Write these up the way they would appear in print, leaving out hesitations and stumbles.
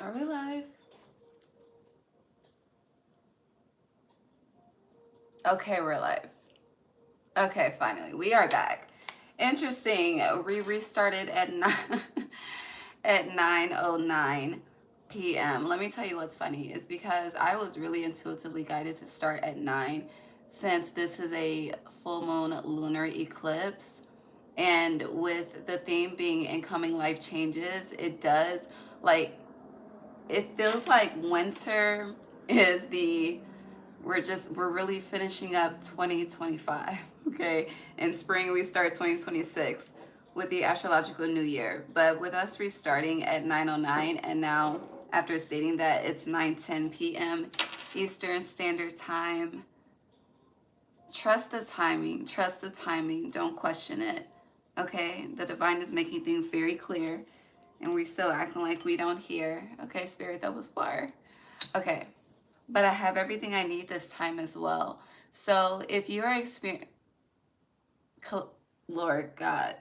Are we live? Okay, we're live. Okay, finally, we are back. Interesting. We restarted at 9 at 9:09 p.m. Let me tell you what's funny is because I was really intuitively guided to start at 9 since this is a full moon lunar eclipse, and with the theme being incoming life changes, it does like it feels like winter is the we're really finishing up 2025. Okay, in spring we start 2026 with the astrological new year, but with us restarting at 9:09, and now after stating that it's 9:10 p.m. Eastern Standard Time, trust the timing, don't question it. Okay, the divine is making things very clear, and we still acting like we don't hear. Okay, spirit, that was fire. Okay, but I have everything I need this time as well. So if you are experiencing, Lord God,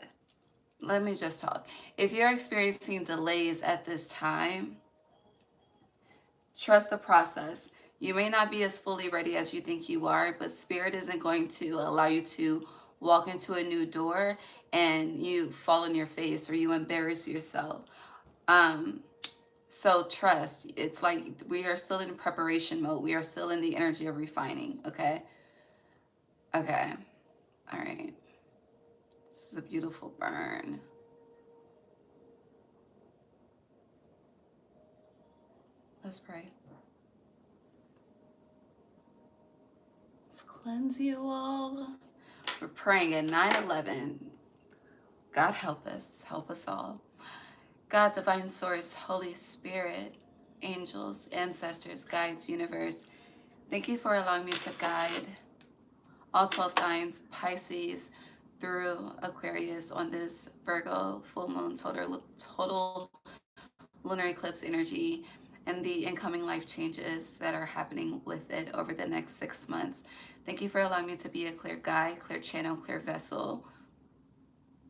let me just talk. If you're experiencing delays at this time, trust the process. You may not be as fully ready as you think you are, but Spirit isn't going to allow you to walk into a new door and you fall on your face or you embarrass yourself. So trust. It's like we are still in preparation mode. We are still in the energy of refining. Okay. Okay. All right. This is a beautiful burn. Let's pray. Let's cleanse you all. We're praying at 9:11. God help us all. God, divine source, Holy Spirit, angels, ancestors, guides, universe, thank you for allowing me to guide all 12 signs, Pisces through Aquarius on this Virgo full moon total lunar eclipse energy and the incoming life changes that are happening with it over the next 6 months. Thank you for allowing me to be a clear guide, clear channel, clear vessel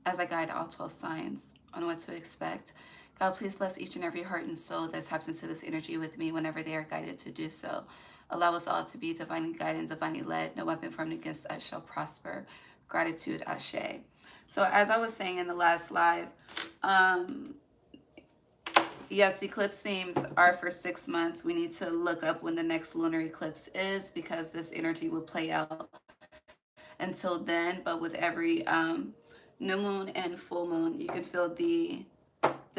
as I guide all 12 signs on what to expect. God, please bless each and every heart and soul that taps into this energy with me whenever they are guided to do so. Allow us all to be divinely guided and divinely led. No weapon formed against us shall prosper. Gratitude, Ashe. So as I was saying in the last live, yes, eclipse themes are for 6 months. We need to look up when the next lunar eclipse is because this energy will play out until then. But with every new moon and full moon, you can feel the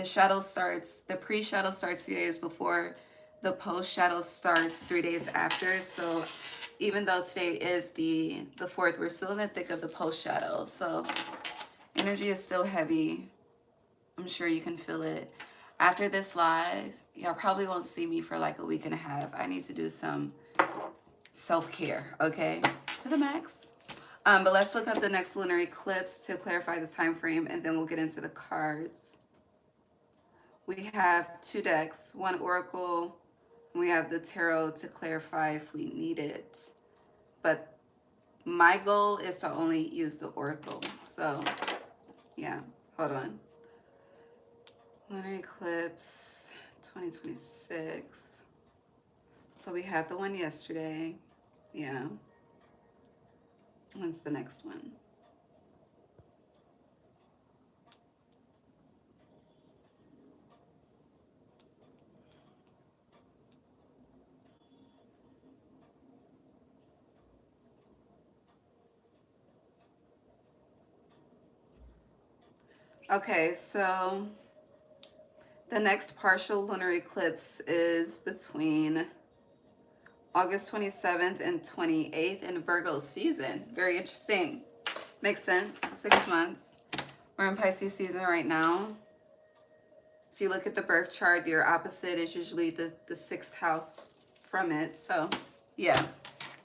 shadow starts, the pre-shadow starts 3 days before, the post-shadow starts 3 days after. So even though today is the 4th, we're still in the thick of the post-shadow. So energy is still heavy. I'm sure you can feel it. After this live, y'all probably won't see me for like a week and a half. I need to do some self-care, okay? To the max. But let's look up the next lunar eclipse to clarify the time frame, and then we'll get into the cards. We have 2 decks, 1 oracle, and we have the tarot to clarify if we need it. But my goal is to only use the oracle. So, yeah, hold on. Lunar eclipse 2026. So we had the one yesterday. Yeah. When's the next one? Okay, so the next partial lunar eclipse is between August 27th and 28th in Virgo season. Very interesting. Makes sense. 6 months. We're in Pisces season right now. If you look at the birth chart, your opposite is usually the 6th house from it. So, yeah.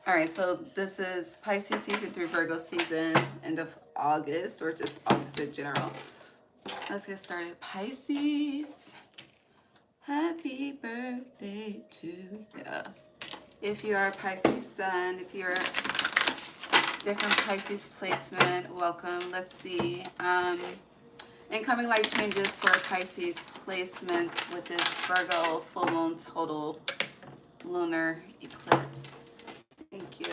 All right, so this is Pisces season through Virgo season, end of August, or just August in general. Let's get started. Pisces, happy birthday to you. If you are a Pisces sun, if you're different Pisces placement, welcome. Let's see. Incoming light changes for Pisces placements with this Virgo full moon total lunar eclipse. Thank you.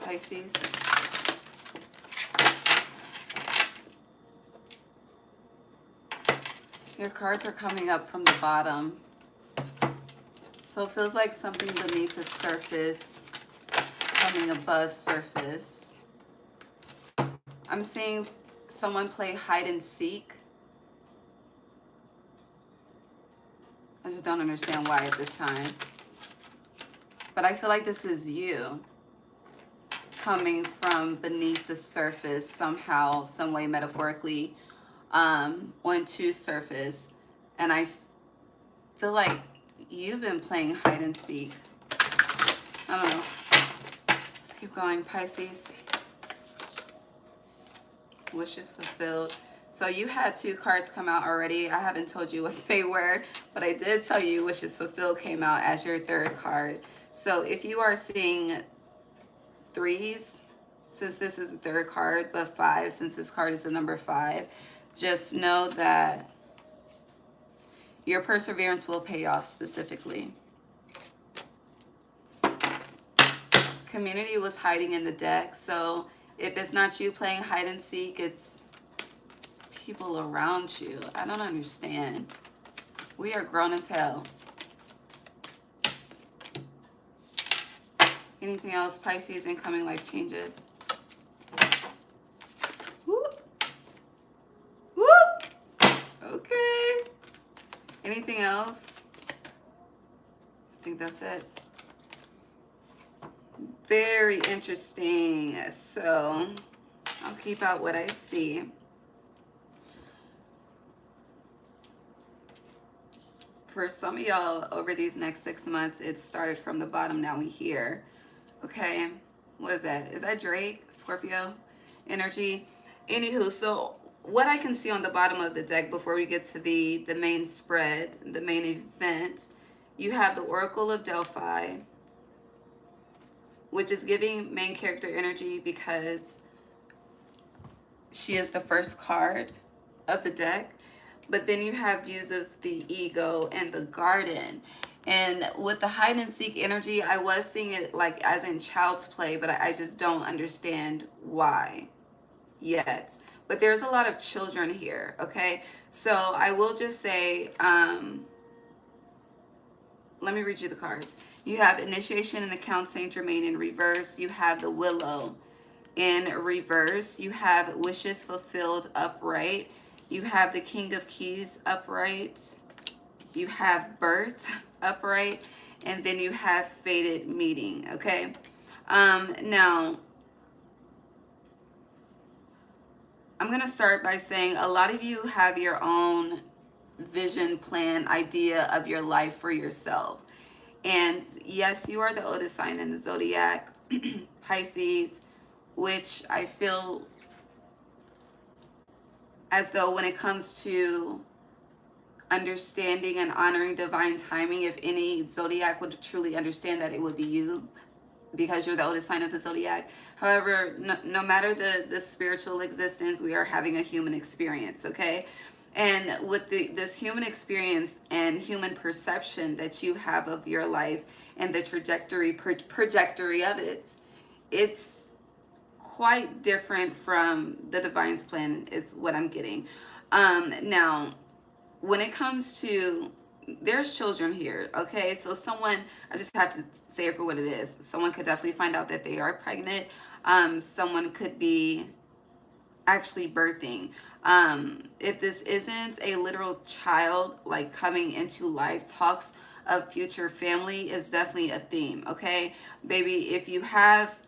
Pisces. Your cards are coming up from the bottom. So it feels like something beneath the surface is coming above surface. I'm seeing someone play hide and seek. I just don't understand why at this time. But I feel like this is you coming from beneath the surface somehow, some way, metaphorically, onto surface. And I feel like you've been playing hide and seek. I don't know. Let's keep going, Pisces. Wishes fulfilled. So you had 2 cards come out already. I haven't told you what they were, but I did tell you wishes fulfilled came out as your 3rd card. So if you are seeing 3s, since this is the 3rd card, but 5, since this card is the number 5, just know that your perseverance will pay off specifically. Community was hiding in the deck, so if it's not you playing hide and seek, it's people around you. I don't understand. We are grown as hell. Anything else, Pisces? Incoming life changes. Whoop. Whoop. Okay. Anything else? I think that's it. Very interesting. So I'll keep out what I see. For some of y'all, over these next 6 months, it started from the bottom. Now we here. Okay, what is that? Is that Drake, Scorpio energy? Anywho, so what I can see on the bottom of the deck before we get to the main spread, the main event, you have the Oracle of Delphi, which is giving main character energy because she is the first card of the deck. But then you have views of the ego and the garden. And with the hide and seek energy, I was seeing it like as in child's play, but I just don't understand why yet. But there's a lot of children here, okay? So I will just say, let me read you the cards. You have Initiation in the Count Saint Germain in reverse. You have the Willow in reverse. You have Wishes Fulfilled upright. You have the King of Keys upright. You have Birth upright. And then you have Fated Meeting, okay? Now, I'm going to start by saying a lot of you have your own vision, plan, idea of your life for yourself. And yes, you are the oldest sign in the zodiac, Pisces, which I feel as though when it comes to understanding and honoring divine timing, if any zodiac would truly understand that, it would be you, because you're the oldest sign of the zodiac. However, no matter the spiritual existence, we are having a human experience, okay? And with this human experience and human perception that you have of your life and the trajectory of it, it's quite different from the divine's plan is what I'm getting. Now, when it comes to, there's children here, okay? So someone, I just have to say it for what it is. Someone could definitely find out that they are pregnant. Someone could be actually birthing. If this isn't a literal child like coming into life, talks of future family is definitely a theme, okay? Baby, if you have,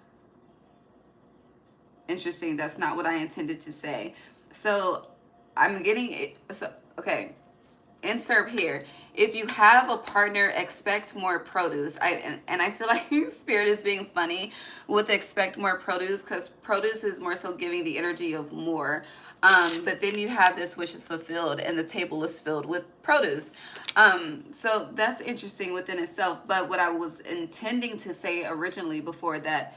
interesting, that's not what I intended to say. So I'm getting it. So, okay. insert here. If you have a partner, expect more produce. And I feel like Spirit is being funny with expect more produce, because produce is more so giving the energy of more. But then you have this wish is fulfilled and the table is filled with produce. So that's interesting within itself. But what I was intending to say originally before that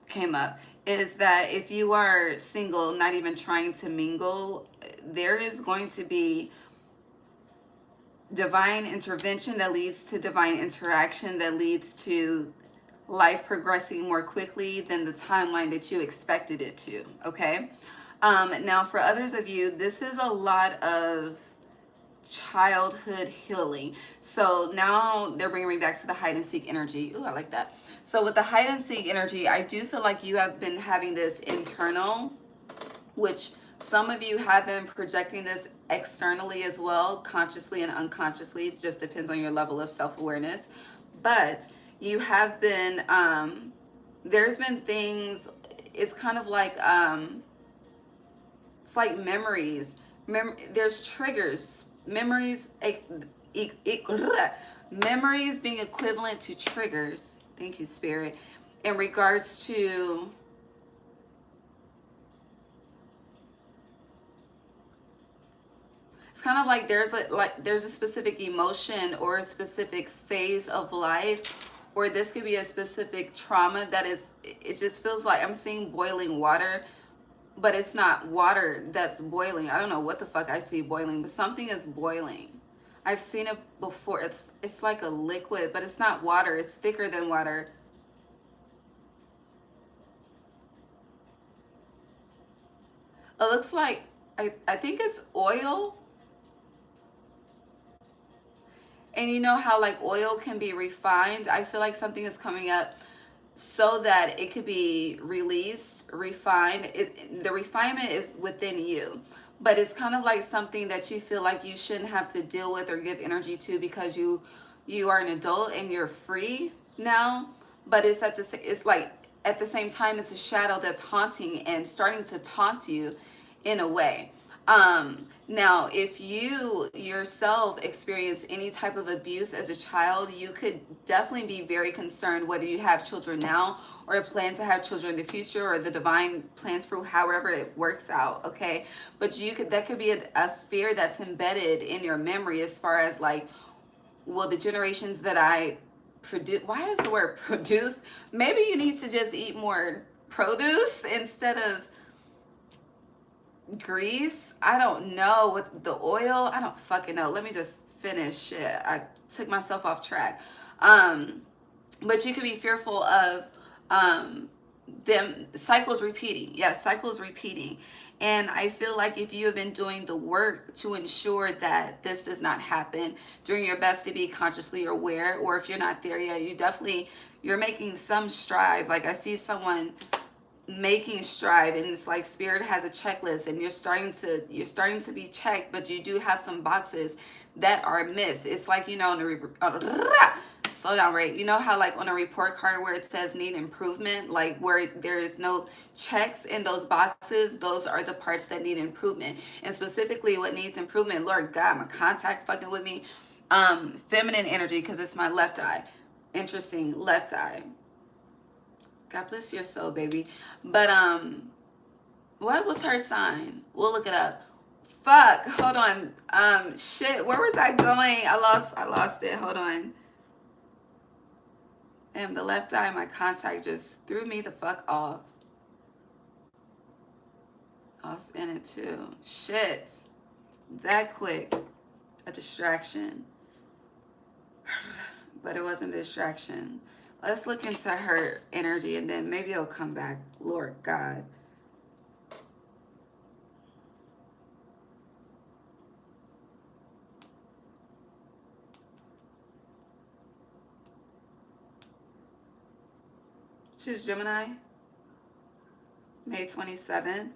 came up is that if you are single, not even trying to mingle, there is going to be divine intervention that leads to divine interaction, that leads to life progressing more quickly than the timeline that you expected it to. Okay. Now for others of you, this is a lot of childhood healing. So now they're bringing me back to the hide and seek energy. Ooh, I like that. So with the hide and seek energy, I do feel like you have been having this internal, which some of you have been projecting this externally as well, consciously and unconsciously. It just depends on your level of self-awareness. But you have been, there's been things, it's kind of like, it's like memories. There's triggers. Memories being equivalent to triggers. Thank you, Spirit. In regards to it's kind of like there's a specific emotion or a specific phase of life, or this could be a specific trauma that is, it just feels like I'm seeing boiling water, but it's not water that's boiling. I don't know what the fuck I see boiling, but something is boiling. I've seen it before. It's like a liquid, but it's not water. It's thicker than water. It looks like, I think it's oil. And you know how like oil can be refined? I feel like something is coming up so that it could be released, refined. The refinement is within you, but it's kind of like something that you feel like you shouldn't have to deal with or give energy to, because you are an adult and you're free now. But it's like at the same time, it's a shadow that's haunting and starting to taunt you in a way. Now, if you yourself experience any type of abuse as a child, you could definitely be very concerned whether you have children now or plan to have children in the future, or the divine plans for however it works out. Okay. But that could be a fear that's embedded in your memory, as far as like, well, the generations that I produce, why is the word produce? Maybe you need to just eat more produce instead of grease. I don't know, with the oil, I don't fucking know. Let me just finish. Shit, I took myself off track. But you could be fearful of them cycles repeating. Yeah, cycles repeating. And I feel like if you have been doing the work to ensure that this does not happen, doing your best to be consciously aware, or if you're not there yet, you're making some strive. Like I see someone making stride, and it's like Spirit has a checklist, and you're starting to be checked, but you do have some boxes that are missed. It's like, you know, slow down, right? You know how like on a report card where it says need improvement, like where there is no checks in those boxes, those are the parts that need improvement. And specifically what needs improvement, Lord God, my contact fucking with me, feminine energy, because it's my left eye. Interesting, left eye. God bless your soul, baby. But what was her sign? We'll look it up. Fuck, hold on. Shit, where was I going? I lost it. Hold on. Damn, the left eye, my contact just threw me the fuck off. I was in it too. Shit. That quick. A distraction. But it wasn't a distraction. Let's look into her energy, and then maybe it'll come back. Lord God. She's Gemini. May 27th.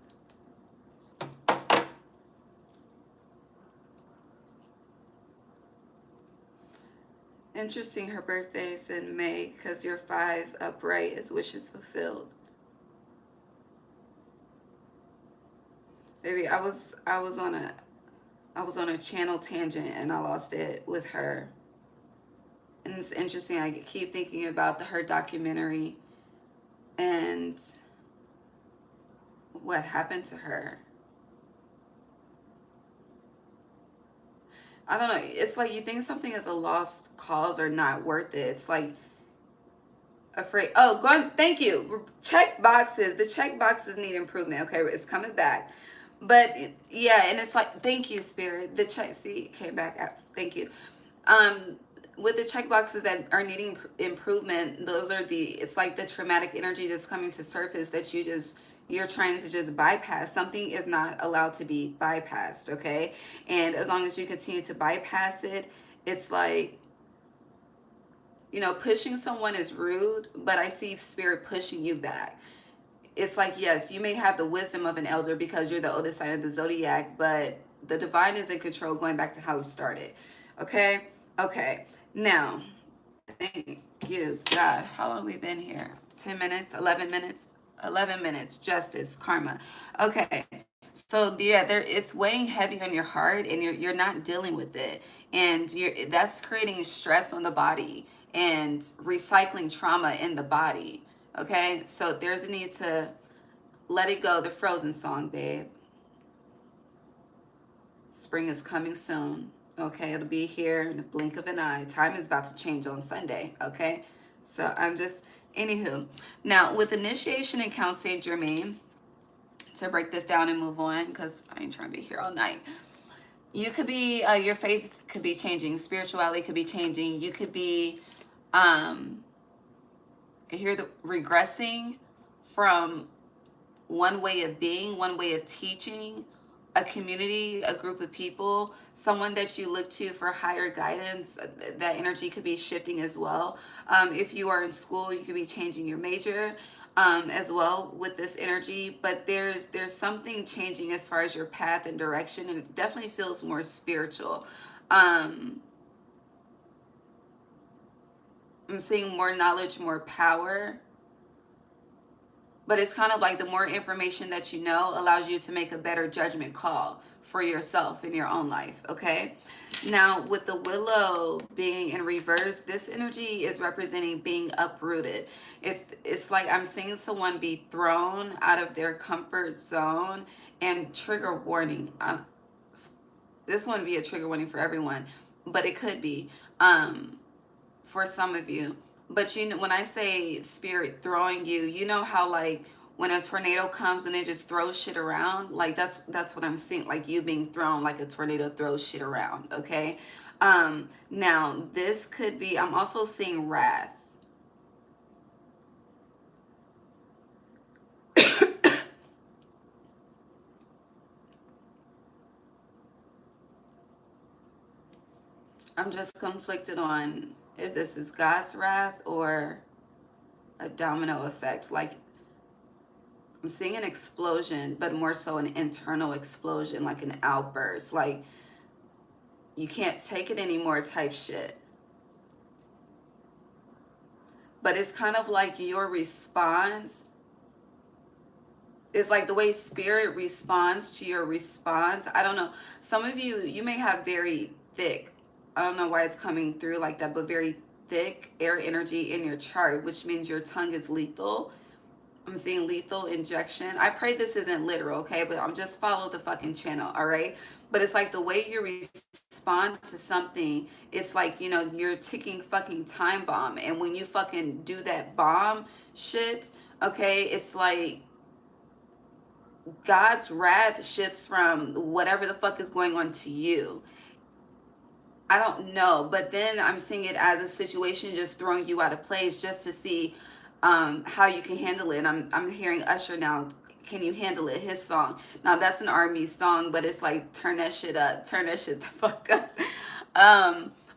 Interesting, her birthday is in May, because your 5 upright is wishes fulfilled. Baby, I was on a I was on a channel tangent and I lost it with her. And it's interesting, I keep thinking about her documentary and what happened to her. I don't know. It's like you think something is a lost cause or not worth it. It's like afraid. Oh, go on. Thank you. Check boxes. The check boxes need improvement. Okay, it's coming back. But yeah, and it's like, thank you, Spirit. The check, see, it came back out. Thank you. Um, with the check boxes that are needing improvement, those are it's like the traumatic energy just coming to surface that you're trying to just bypass. Something is not allowed to be bypassed, okay? And as long as you continue to bypass it, it's like, pushing someone is rude, but I see Spirit pushing you back. It's like, yes, you may have the wisdom of an elder because you're the oldest sign of the zodiac, but the divine is in control, going back to how we started. Okay? Okay. Now, thank you, God. How long have we been here? 10 minutes? 11 minutes? 11 minutes. Justice, karma. Okay. So yeah, it's weighing heavy on your heart, and you're not dealing with it, and that's creating stress on the body and recycling trauma in the body. Okay, so there's a need to let it go. The Frozen song, babe. Spring is coming soon. Okay, it'll be here in the blink of an eye. Time is about to change on Sunday. Okay, so I'm just, anywho. Now, with initiation in Count Saint Germain, to break this down and move on, because I ain't trying to be here all night. You could be, your faith could be changing. Spirituality could be changing. You could be, here, the regressing from one way of being, one way of teaching, a community, a group of people, someone that you look to for higher guidance. That energy could be shifting as well. If you are in school, you could be changing your major as well with this energy. But there's something changing as far as your path and direction, and it definitely feels more spiritual. I'm seeing more knowledge, more power. But it's kind of like the more information that you know allows you to make a better judgment call for yourself in your own life, okay? Now, with the Willow being in reverse, this energy is representing being uprooted. If it's like I'm seeing someone be thrown out of their comfort zone, and trigger warning. This wouldn't be a trigger warning for everyone, but it could be for some of you. But when I say Spirit throwing you, you know how like when a tornado comes and it just throws shit around, like that's what I'm seeing, like you being thrown like a tornado throws shit around, okay? Now this could be, I'm also seeing wrath. I'm just conflicted on if this is God's wrath or a domino effect. Like I'm seeing an explosion, but more so an internal explosion, like an outburst, like you can't take it anymore type shit. But it's kind of like your response is like the way Spirit responds to your response. I don't know. Some of you may have very thick, I don't know why it's coming through like that, but very thick air energy in your chart, which means your tongue is lethal. I'm seeing lethal injection. I pray this isn't literal, okay? But I'm just follow the fucking channel, all right? But it's like the way you respond to something, it's like, you're ticking fucking time bomb. And when you fucking do that bomb shit, okay, it's like God's wrath shifts from whatever the fuck is going on to you. I don't know, but then I'm seeing it as a situation just throwing you out of place just to see how you can handle it. And I'm hearing Usher now. Can you handle it? His song. Now that's an R&B song, but it's like turn that shit up, turn that shit the fuck up.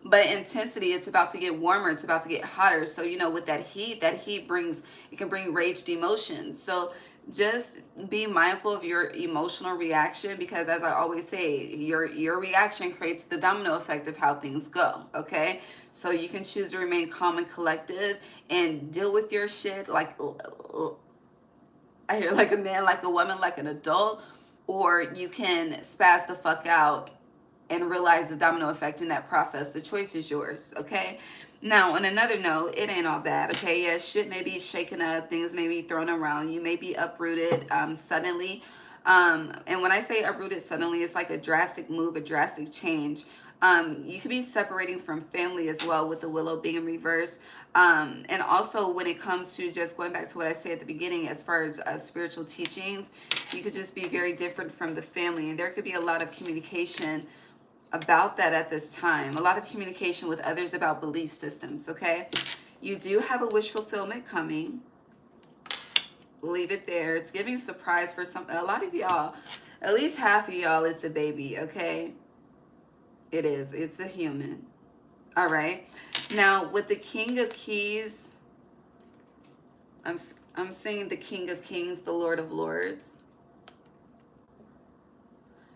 But intensity, it's about to get warmer, it's about to get hotter. So with that heat brings, it can bring raged emotions. So just be mindful of your emotional reaction, because as I always say, your reaction creates the domino effect of how things go, okay? So you can choose to remain calm and collective and deal with your shit like, I hear like a man, like a woman, like an adult, or you can spaz the fuck out and realize the domino effect in that process. The choice is yours, okay? Now, on another note, it ain't all bad, okay? Yeah, shit may be shaken up. Things may be thrown around. You may be uprooted suddenly. And when I say uprooted suddenly, it's like a drastic move, a drastic change. You could be separating from family as well, with the willow being in reverse. And also when it comes to just going back to what I said at the beginning, as far as spiritual teachings, you could just be very different from the family. And there could be a lot of communication about that at this time. A lot of communication with others about belief systems, okay? You do have a wish fulfillment coming. Leave it there. It's giving surprise for a lot of y'all. At least half of y'all, it's a baby, okay? It is. It's a human. All right. Now, with the King of Keys, I'm seeing the King of Kings, the Lord of Lords.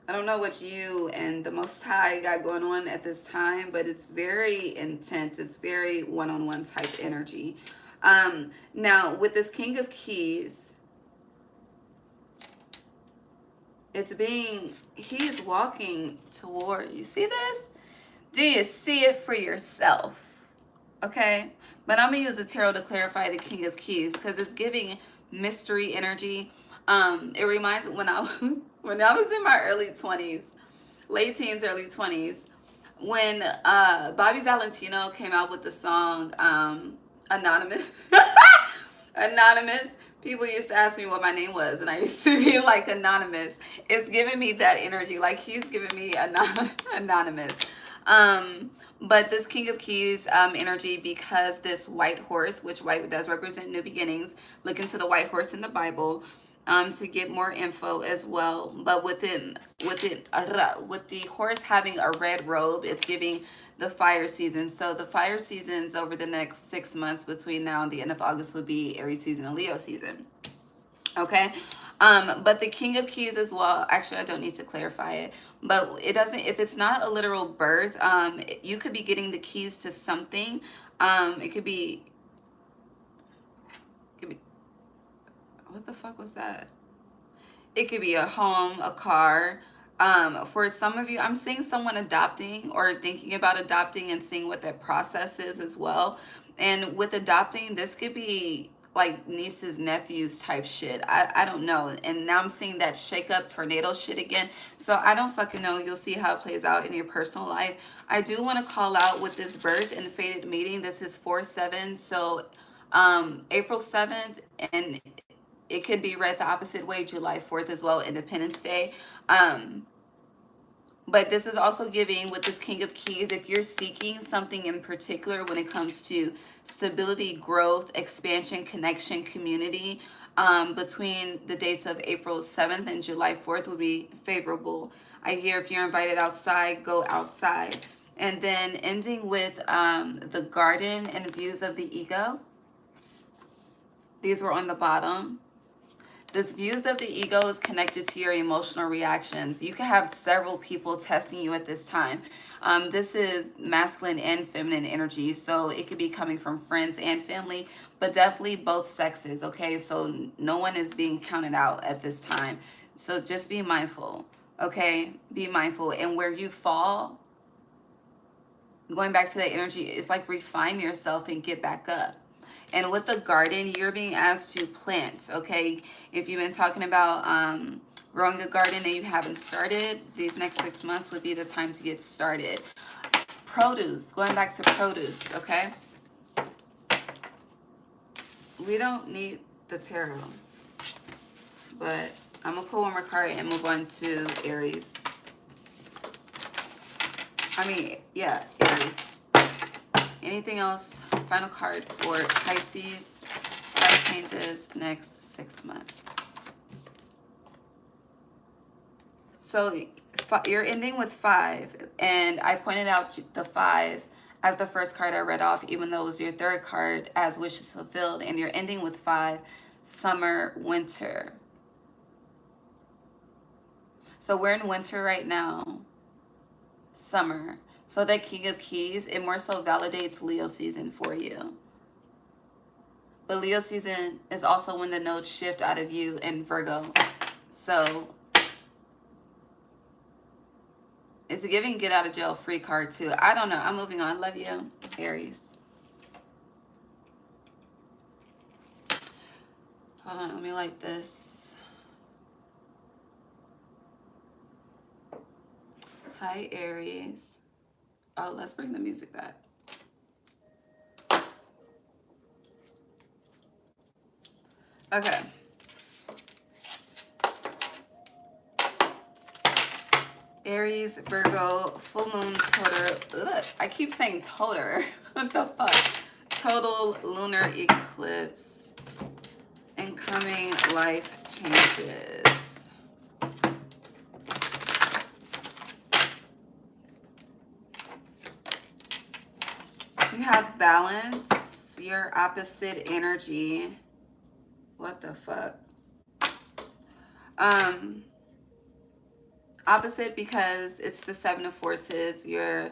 I don't know what you and the Most High got going on at this time, but it's very intense. It's very one-on-one type energy. Now, with this King of Keys, he's walking toward, you see this? Do you see it for yourself? Okay? But I'm going to use the tarot to clarify the King of Keys because it's giving mystery energy. It reminds me when I was in my early 20s, late teens, early 20s, when Bobby Valentino came out with the song Anonymous. Anonymous. People used to ask me what my name was, and I used to be like Anonymous. It's giving me that energy, like he's giving me Anonymous. But this King of Keys energy, because this white horse, which white does represent new beginnings, look into the white horse in the Bible to get more info as well. But with the horse having a red robe, it's giving the fire season. So the fire seasons over the next 6 months between now and the end of August would be Aries season and Leo season. Okay. But the King of Keys as well, actually I don't need to clarify it, but it doesn't, if it's not a literal birth, you could be getting the keys to something. It could be, what the fuck was that? It could be a home, a car. For some of you, I'm seeing someone adopting or thinking about adopting and seeing what that process is as well. And with adopting, this could be like nieces, nephews type shit. I don't know. And now I'm seeing that shake up tornado shit again. So I don't fucking know. You'll see how it plays out in your personal life. I do want to call out with this birth and fated meeting. This is 4/7. So April 7th, and it could be read the opposite way, July 4th as well, Independence Day. But this is also giving, with this King of Keys, if you're seeking something in particular when it comes to stability, growth, expansion, connection, community, between the dates of April 7th and July 4th would be favorable. I hear if you're invited outside, go outside. And then ending with the garden and views of the ego. These were on the bottom. This views of the ego is connected to your emotional reactions. You can have several people testing you at this time. This is masculine and feminine energy, so it could be coming from friends and family, but definitely both sexes, okay? So no one is being counted out at this time. So just be mindful, okay? Be mindful. And where you fall, going back to that energy, it's like refine yourself and get back up. And with the garden, you're being asked to plant, okay? If you've been talking about growing a garden and you haven't started, these next 6 months would be the time to get started. Produce, going back to produce, okay? We don't need the tarot, but I'm going to pull one more card and move on to Aries. Aries. Anything else? Final card for Pisces. Life changes next 6 months. So you're ending with 5, and I pointed out the 5 as the first card I read off, even though it was your third card as wishes fulfilled, and you're ending with 5, summer, winter. So we're in winter right now, summer. So that King of Keys, it more so validates Leo season for you. But Leo season is also when the nodes shift out of you in Virgo. So It's a giving get out of jail free card too. I don't know. I'm moving on. Love you, Aries. Hold on. Let me light this. Hi, Aries. Oh, let's bring the music back. Okay. Aries, Virgo, full moon, total. Ugh, I keep saying total. What the fuck? Total lunar eclipse. Incoming life changes. You have balance, your opposite energy. What the fuck? Opposite because it's the Seven of Forces. Your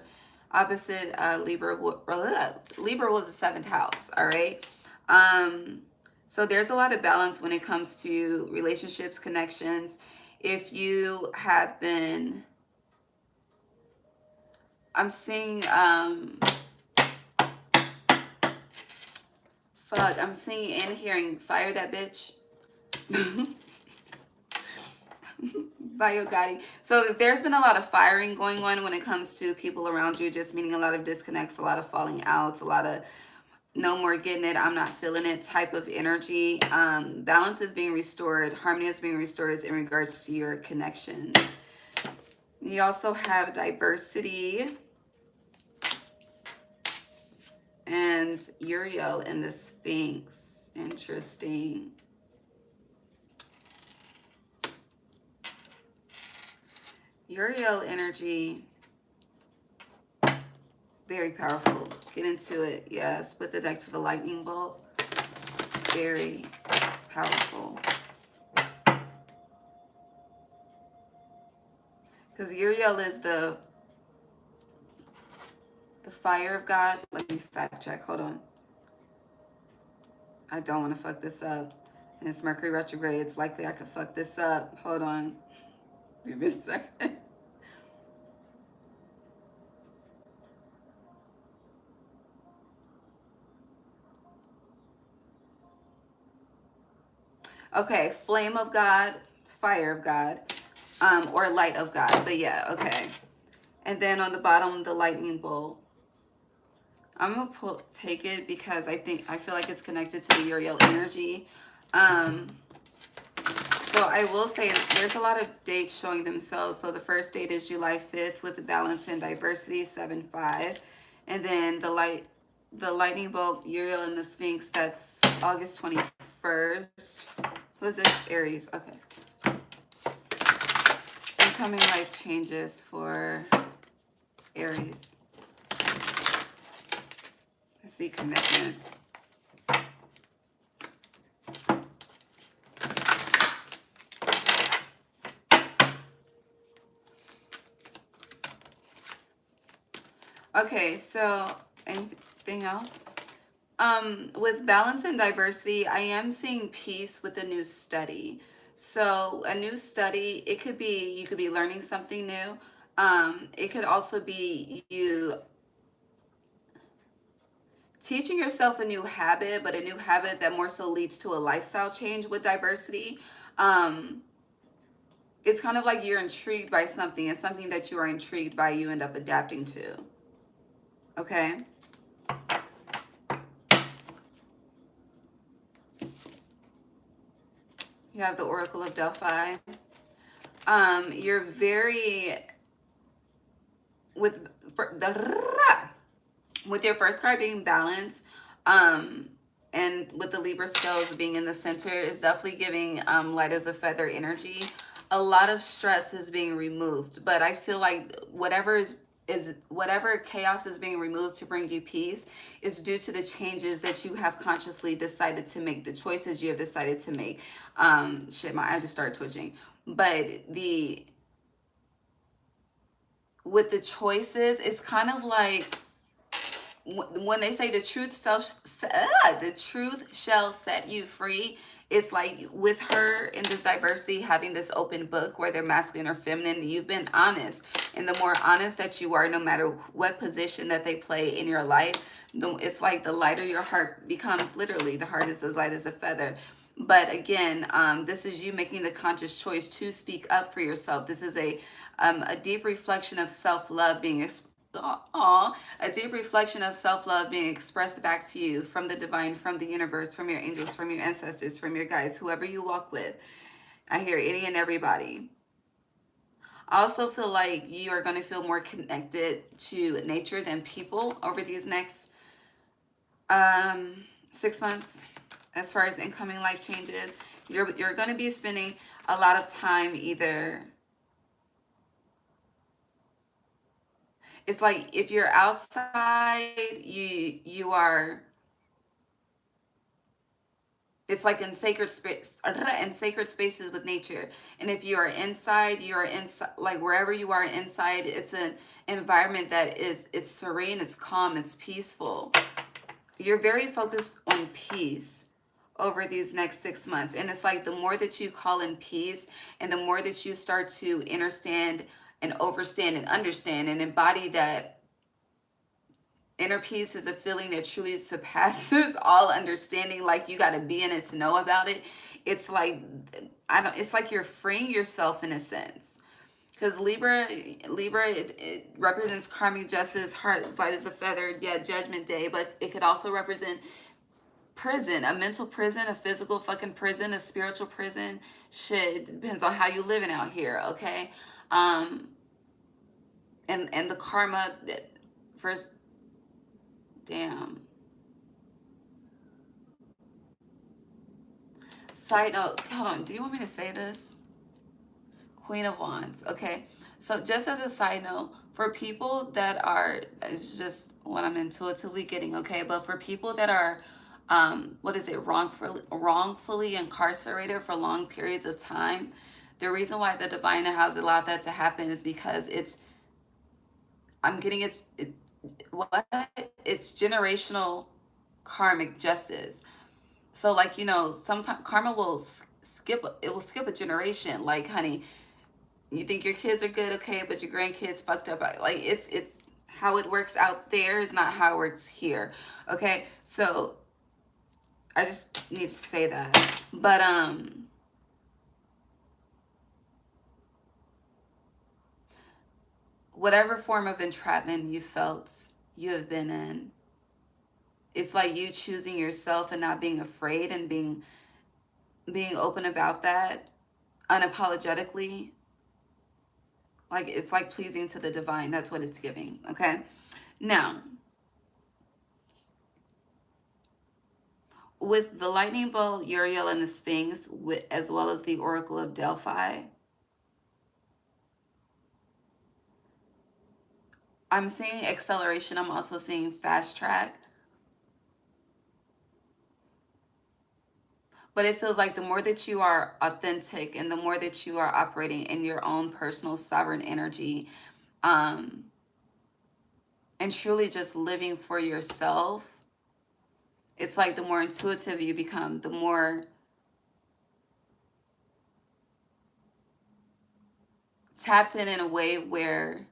opposite Libra was the seventh house. All right. So there's a lot of balance when it comes to relationships, connections. If you have been, I'm seeing fuck, I'm seeing and hearing fire that bitch. Bio Gotti. So if there's been a lot of firing going on when it comes to people around you, just meaning a lot of disconnects, a lot of falling outs, a lot of no more getting it, I'm not feeling it type of energy. Balance is being restored. Harmony is being restored in regards to your connections. You also have diversity and Uriel in the Sphinx. Interesting. Uriel energy, very powerful. Get into it. Yes, put the deck to the lightning bolt. Very powerful. Because Uriel is the fire of God. Let me fact check. Hold on. I don't want to fuck this up. And it's Mercury retrograde. It's likely I could fuck this up. Hold on. Give me a second. Okay, flame of God, fire of God, or light of God. But yeah, okay. And then on the bottom, the lightning bolt. I'm gonna take it because I feel like it's connected to the Uriel energy. So I will say there's a lot of dates showing themselves. So the first date is July 5th with the balance and diversity, 7-5. And then the lightning bolt, Uriel and the Sphinx, that's August 21st. Who's this? Aries. Okay. Incoming life changes for Aries. I see commitment. Okay, so anything else? With balance and diversity, I am seeing peace with a new study. So a new study, it could be, you could be learning something new. It could also be you teaching yourself a new habit, but a new habit that more so leads to a lifestyle change with diversity. It's kind of like you're intrigued by something, and something that you are intrigued by, you end up adapting to. Okay? You have the Oracle of Delphi. You're very, with your first card being balance, and with the Libra scales being in the center, is definitely giving light as a feather energy. A lot of stress is being removed, but I feel like whatever chaos is being removed to bring you peace is due to the changes that you have consciously decided to make, the choices you have decided to make. Shit, my eyes just started twitching. But with the choices, it's kind of like when they say the truth shall set you free. It's like with her in this diversity, having this open book where they're masculine or feminine, you've been honest. And the more honest that you are, no matter what position that they play in your life, it's like the lighter your heart becomes. Literally, the heart is as light as a feather. But again, this is you making the conscious choice to speak up for yourself. This is a deep reflection of self-love being a deep reflection of self-love being expressed back to you from the divine, from the universe, from your angels, from your ancestors, from your guides, whoever you walk with. I hear any and everybody. I also feel like you are going to feel more connected to nature than people over these next 6 months. As far as incoming life changes, you're going to be spending a lot of time either. It's like if you're outside, you are. It's like in sacred space, in sacred spaces with nature. And if you are inside, you are inside. Like wherever you are inside, it's an environment that it's serene, it's calm, it's peaceful. You're very focused on peace over these next 6 months. And it's like the more that you call in peace and the more that you start to understand and overstand and understand and embody that inner peace is a feeling that truly surpasses all understanding. Like you got to be in it to know about it. It's like, it's like you're freeing yourself in a sense. Because Libra, it represents karmic justice, heart light as a feather, yeah, judgment day, but it could also represent prison, a mental prison, a physical fucking prison, a spiritual prison. Shit, it depends on how you living out here, okay? And the karma that first, damn. Side note, hold on, do you want me to say this? Queen of Wands, okay? So just as a side note, for people that are, it's just what I'm intuitively getting, okay? But for people that are, what is it, wrongfully incarcerated for long periods of time, the reason why the divine has allowed that to happen is because I'm getting it's generational karmic justice. So like, sometimes karma will skip a generation. Like, honey, you think your kids are good, okay, but your grandkids fucked up. Like it's how it works out there is not how it works here. Okay, so I just need to say that. But whatever form of entrapment you felt you have been in, it's like you choosing yourself and not being afraid and being open about that unapologetically. Like it's like pleasing to the divine. That's what it's giving. Okay, now with the lightning bolt, Uriel, and the Sphinx, as well as the Oracle of Delphi, I'm seeing acceleration. I'm also seeing fast track. But it feels like the more that you are authentic and the more that you are operating in your own personal sovereign energy, and truly just living for yourself, it's like the more intuitive you become, the more tapped in a way where,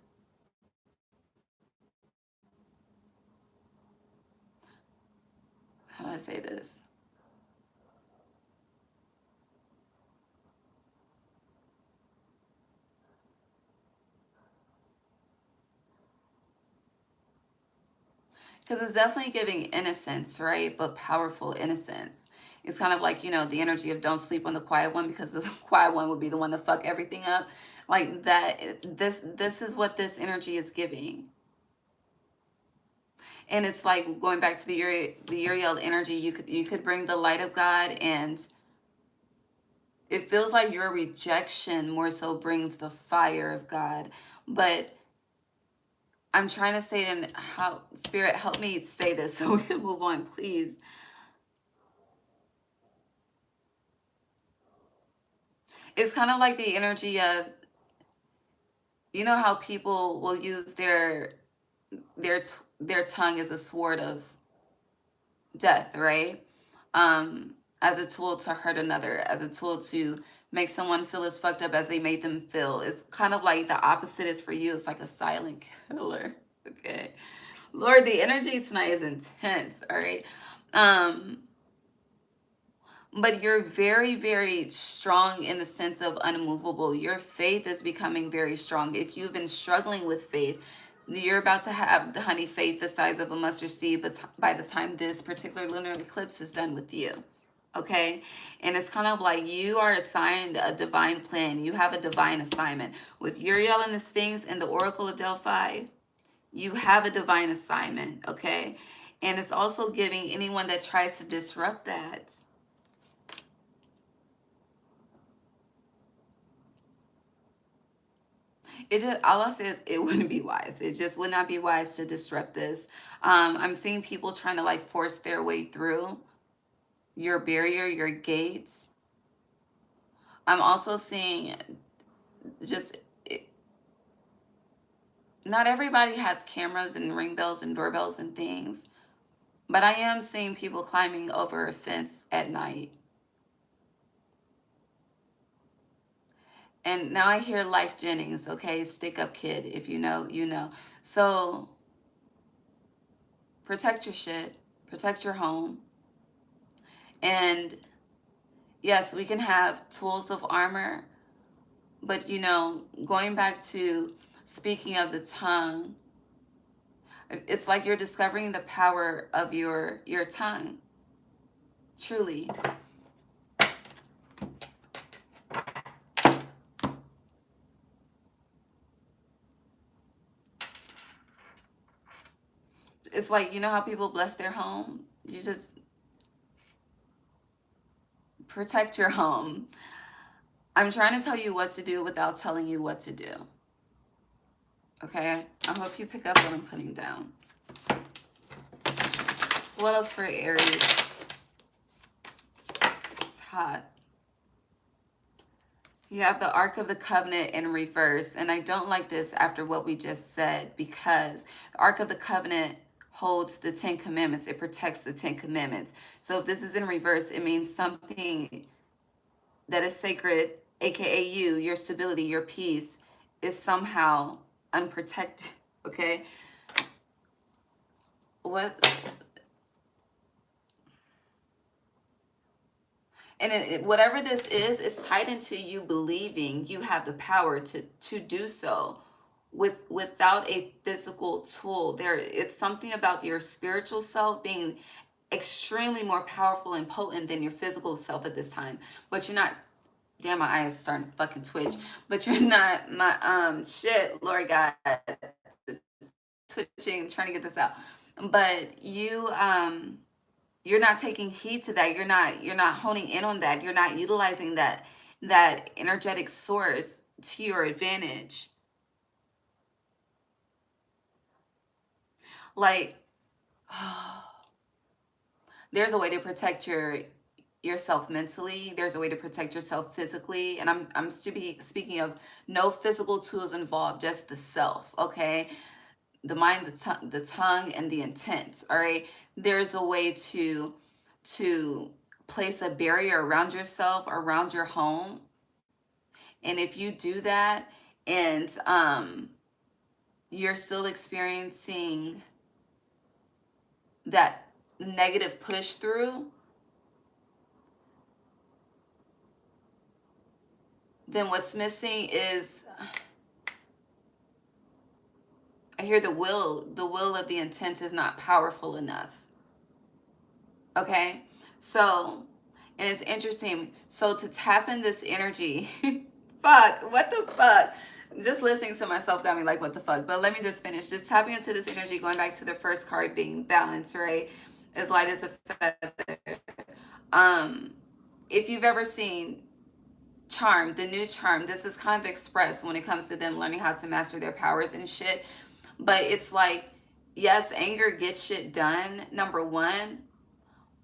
how do I say this? Because it's definitely giving innocence, right? But powerful innocence. It's kind of like, the energy of don't sleep on the quiet one, because the quiet one would be the one to fuck everything up. Like that, this is what this energy is giving. And it's like going back to the Uriel energy, you could bring the light of God, and it feels like your rejection more so brings the fire of God. But I'm trying to say, and how, Spirit, help me say this so we can move on, please. It's kind of like the energy of, how people will use their tongue as a sword of death, right? as a tool to hurt another, as a tool to make someone feel as fucked up as they made them feel. It's kind of like the opposite is for you. It's like a silent killer. Okay. Lord, the energy tonight is intense. All right. Um, but you're very, very strong in the sense of unmovable. Your faith is becoming very strong. If you've been struggling with faith, you're about to have the honey faith the size of a mustard seed, but by the time this particular lunar eclipse is done with you. Okay. And it's kind of like you are assigned a divine plan. You have a divine assignment. With Uriel and the Sphinx and the Oracle of Delphi, you have a divine assignment. Okay. And it's also giving anyone that tries to disrupt that. It just, all I say is it wouldn't be wise. It just would not be wise to disrupt this. I'm seeing people trying to like force their way through your barrier, your gates. I'm also seeing just, not everybody has cameras and ring bells and doorbells and things, but I am seeing people climbing over a fence at night. And now I hear Life Jennings, okay? Stick up kid. If you know, you know. So protect your shit. Protect your home. And yes, we can have tools of armor. But, you know, going back to speaking of the tongue, it's like you're discovering the power of your tongue. Truly. It's like, you know how people bless their home? You just protect your home. I'm trying to tell you what to do without telling you what to do. Okay? I hope you pick up what I'm putting down. What else for Aries? It's hot. You have the Ark of the Covenant in reverse. And I don't like this after what we just said, because the Ark of the Covenant holds the 10 commandments. It protects the 10 commandments. So if this is in reverse, it means something that is sacred, aka you, your stability, your peace, is somehow unprotected. Okay? What? And whatever this is, it's tied into you believing you have the power to do so without a physical tool. It's something about your spiritual self being extremely more powerful and potent than your physical self at this time. But you're not, damn, my eyes starting to fucking twitch. But you're not, my shit, Lord God, twitching, trying to get this out. But you're not taking heed to that. You're not honing in on that. You're not utilizing that energetic source to your advantage. Like, there's a way to protect yourself mentally. There's a way to protect yourself physically. And I'm speaking of no physical tools involved, just the self, okay? The mind, the tongue, and the intent, all right? There's a way to place a barrier around yourself, around your home. And if you do that and you're still experiencing that negative push through, then what's missing is, I hear the will of the intent is not powerful enough. Okay? So, and it's interesting. So to tap in this energy, fuck, what the fuck? Just listening to myself got me like, what the fuck? But let me just finish. Just tapping into this energy, going back to the first card being balance, right? As light as a feather. If you've ever seen Charm, the new Charm, this is kind of expressed when it comes to them learning how to master their powers and shit. But it's like, yes, anger gets shit done, number one.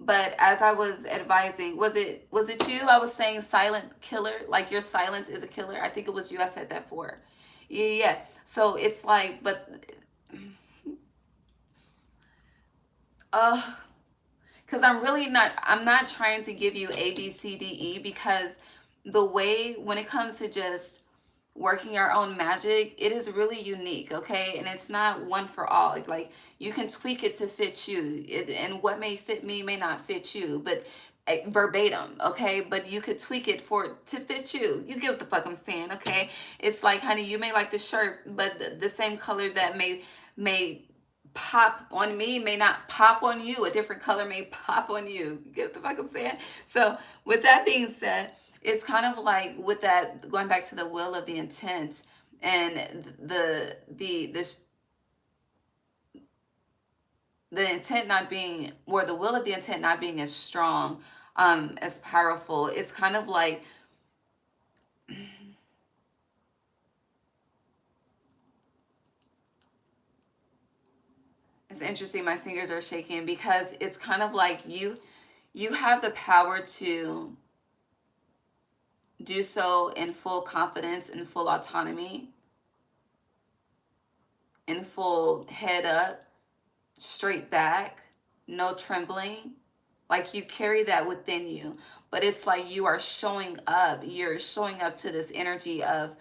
But as I was advising, was it you? I was saying silent killer, like your silence is a killer. I think it was you I said that for. Yeah. So it's like, but because I'm not trying to give you A, B, C, D, E, because the way, when it comes to just working our own magic, it is really unique, okay? And it's not one for all. Like, you can tweak it to fit you, and what may fit me may not fit you, but verbatim, okay? But you could tweak it to fit you. You get what the fuck I'm saying, okay? It's like, honey, you may like the shirt, but the same color that may pop on me may not pop on you. A different color may pop on you. You get what the fuck I'm saying? So with that being said, it's kind of like, with that, going back to the will of the intent, and the intent not being, or the will of the intent not being as strong, as powerful. It's kind of like, it's interesting, my fingers are shaking, because it's kind of like you have the power to do so in full confidence, in full autonomy, in full head up, straight back, no trembling. Like, you carry that within you, but it's like you are showing up. You're showing up to this energy of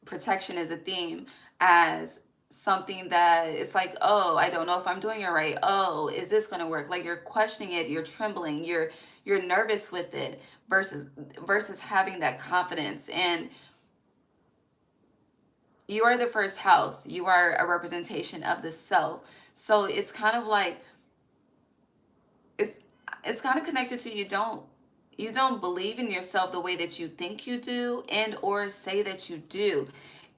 protection as a theme, as something that it's like, oh, I don't know if I'm doing it right. Oh, is this going to work? Like, you're questioning it, you're trembling, you're nervous with it, versus having that confidence. And you are the first house. You are a representation of the self. So it's kind of like, it's kind of connected to, you don't believe in yourself the way that you think you do, and or say that you do.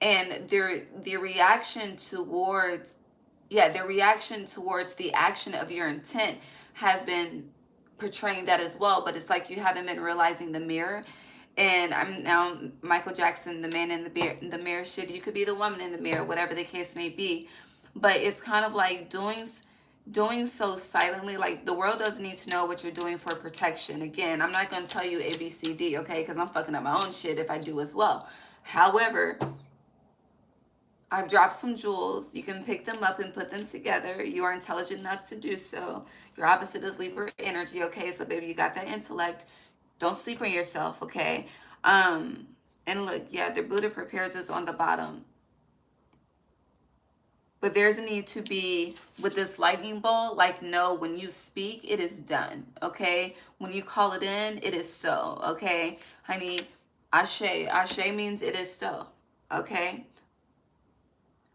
And the reaction towards, the reaction towards the action of your intent has been portraying that as well. But it's like you haven't been realizing the mirror. And I'm now Michael Jackson, the man in the mirror. Shit, you could be the woman in the mirror, whatever the case may be. But it's kind of like doing so silently. Like, the world doesn't need to know what you're doing for protection. Again, I'm not going to tell you A, B, C, D, okay? Because I'm fucking up my own shit if I do as well. However, I've dropped some jewels. You can pick them up and put them together. You are intelligent enough to do so. Your opposite is Libra energy, okay? So, baby, you got that intellect. Don't sleep on yourself, okay? And look, yeah, the Buddha prepares us on the bottom. But there's a need to be, with this lightning bolt, like, no, when you speak, it is done, okay? When you call it in, it is so, okay? Honey, ashe. Ashe means it is so, okay?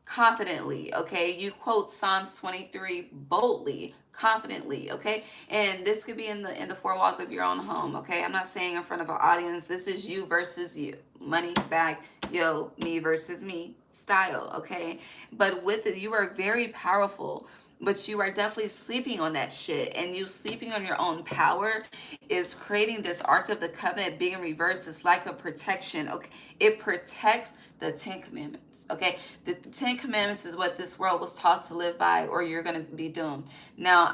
Confidently, okay? You quote Psalms 23 boldly, confidently, okay? And this could be in the four walls of your own home, okay? I'm not saying in front of an audience. This is you versus you. Money back, yo, me versus me style, okay? But with it, you are very powerful, but you are definitely sleeping on that shit. And you sleeping on your own power is creating this Ark of the Covenant being reversed. It's like a protection, okay? It protects the 10 Commandments, okay? The 10 Commandments is what this world was taught to live by, or you're going to be doomed. Now,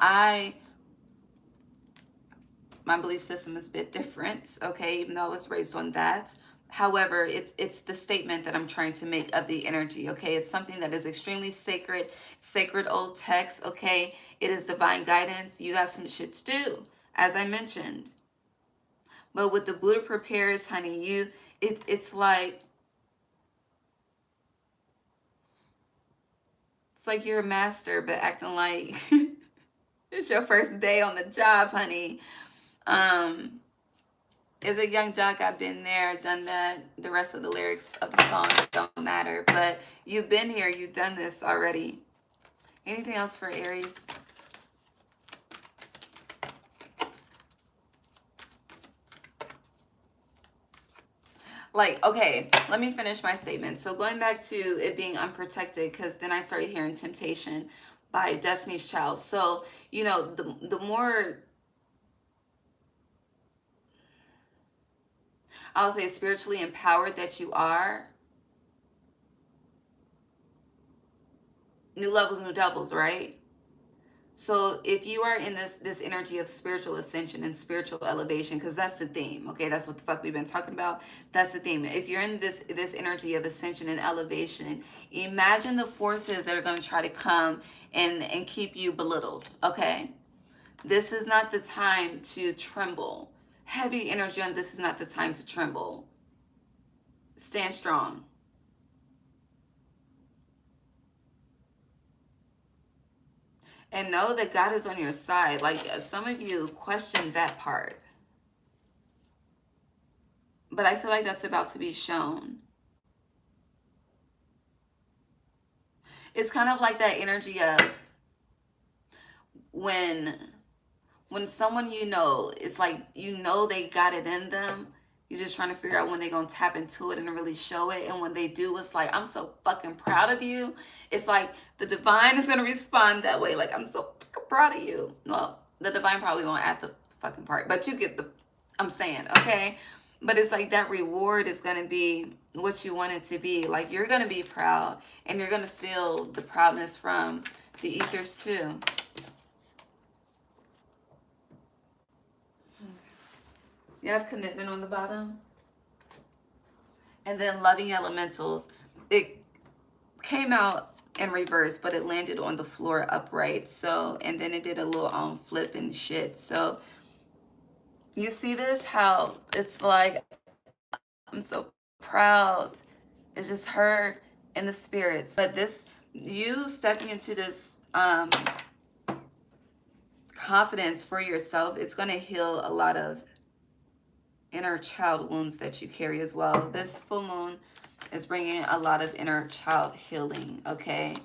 my belief system is a bit different, okay? Even though I was raised on that. However, it's the statement that I'm trying to make of the energy, okay? It's something that is extremely sacred, sacred old text, okay? It is divine guidance. You got some shit to do, as I mentioned. But with the Buddha prepares, honey, it's like you're a master, but acting like it's your first day on the job, honey. As a young jock, I've been there, done that. The rest of the lyrics of the song don't matter, but you've been here, you've done this already. Anything else for Aries? Like, okay, let me finish my statement. So going back to it being unprotected, because then I started hearing Temptation by Destiny's Child. So, you know, the more, I'll say, spiritually empowered that you are, new levels, new devils, right? So if you are in this energy of spiritual ascension and spiritual elevation, because that's the theme, okay? That's what the fuck we've been talking about. That's the theme. If you're in this energy of ascension and elevation, imagine the forces that are going to try to come and keep you belittled, okay? This is not the time to tremble. Heavy energy on this is not the time to tremble. Stand strong. And know that God is on your side. Like some of you question that part. But I feel like that's about to be shown. It's kind of like that energy of when someone you know, it's like you know they got it in them. You're just trying to figure out when they're going to tap into it and really show it. And when they do, it's like, I'm so fucking proud of you. It's like the divine is going to respond that way. Like, I'm so fucking proud of you. Well, the divine probably won't add the fucking part, but you get the, I'm saying, okay? But it's like that reward is going to be what you want it to be. Like, you're going to be proud and you're going to feel the proudness from the ethers too. You have commitment on the bottom. And then loving elementals. It came out in reverse, but it landed on the floor upright. So, and then it did a little flip and shit. So, you see this? How it's like, I'm so proud. It's just her and the spirits. But this, you stepping into this confidence for yourself, it's going to heal a lot of inner child wounds that you carry as well. This full moon is bringing a lot of inner child healing, okay?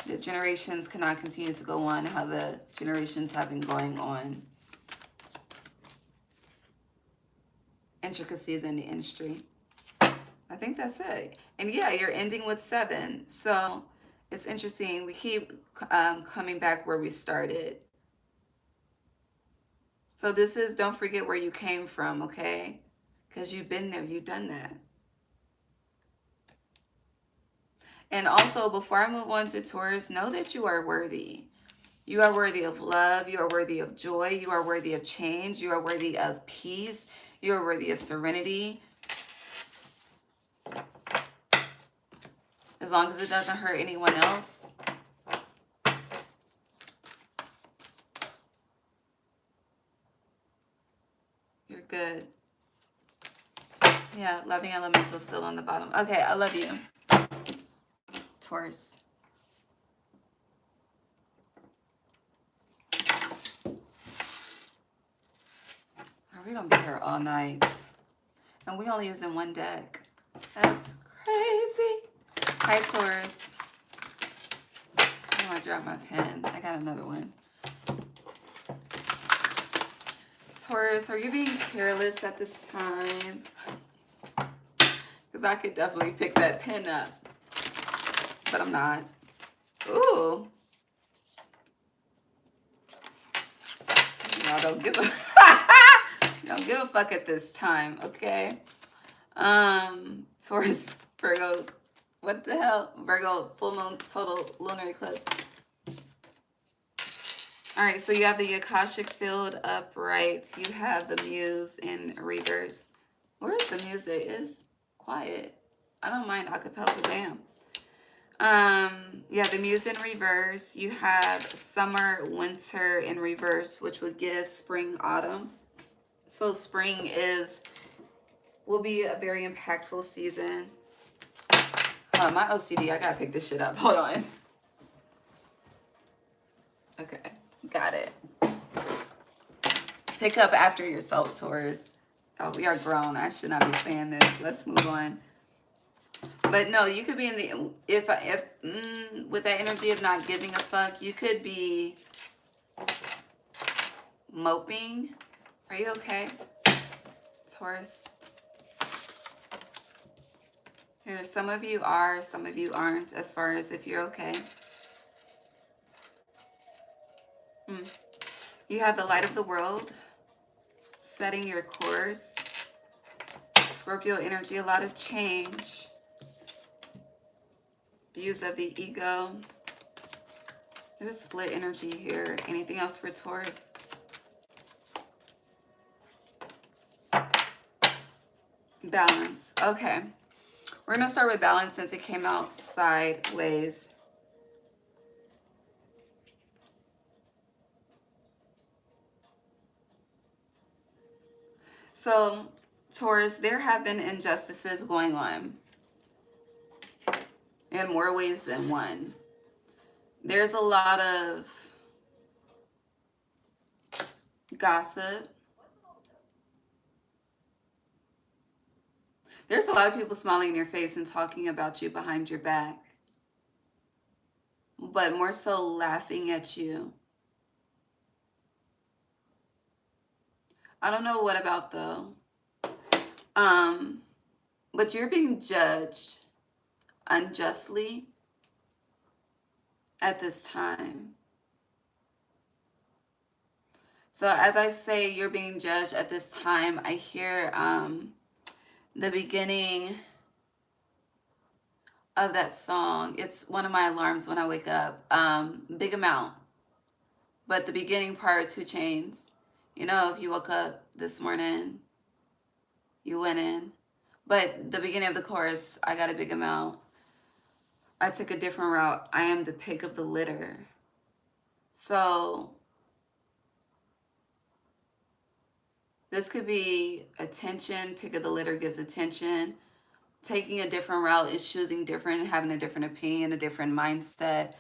The generations cannot continue to go on how the generations have been going on. Intricacies in the industry. I think that's it. And yeah, you're ending with 7. So it's interesting. We keep coming back where we started. So this is, don't forget where you came from, okay? Because you've been there, you've done that. And also, before I move on to Taurus, know that you are worthy. You are worthy of love. You are worthy of joy. You are worthy of change. You are worthy of peace. You are worthy of serenity. As long as it doesn't hurt anyone else. You're good. Yeah, loving elemental still on the bottom. Okay, I love you, Taurus. We're going to be here all night. And we only using one deck. That's crazy. Hi, Taurus. I'm going to drop my pen. I got another one. Taurus, are you being careless at this time? Because I could definitely pick that pen up. But I'm not. Ooh. Y'all don't give a don't give a fuck at this time, okay? Taurus, Virgo, what the hell? Virgo, full moon, total lunar eclipse. All right, so you have the Akashic field upright. You have the Muse in reverse. Where's the music? It's quiet. I don't mind acapella, damn. Yeah, the Muse in reverse. You have summer, winter in reverse, which would give spring, autumn. So spring will be a very impactful season. My OCD, I gotta pick this shit up. Hold on. Okay, got it. Pick up after yourself, Taurus. Oh, we are grown. I should not be saying this. Let's move on. But no, you could be in the, if with that energy of not giving a fuck, you could be moping. Are you okay, Taurus? Here, some of you are, some of you aren't, as far as if you're okay. You have the light of the world, setting your course. Scorpio energy, a lot of change. Views of the ego. There's split energy here. Anything else for Taurus? Balance. Okay. We're going to start with balance since it came out sideways. So, Taurus, there have been injustices going on in more ways than one. There's a lot of gossip. There's a lot of people smiling in your face and talking about you behind your back, but more so laughing at you. I don't know what about though. But you're being judged unjustly at this time. So as I say you're being judged at this time, I hear the beginning of that song. It's one of my alarms when I wake up. Big Amount. But the beginning part, 2 Chains. You know, if you woke up this morning, you went in. But the beginning of the chorus, I got a big amount. I took a different route. I am the pick of the litter. So this could be attention. Pick of the litter gives attention. Taking a different route is choosing different, having a different opinion, a different mindset,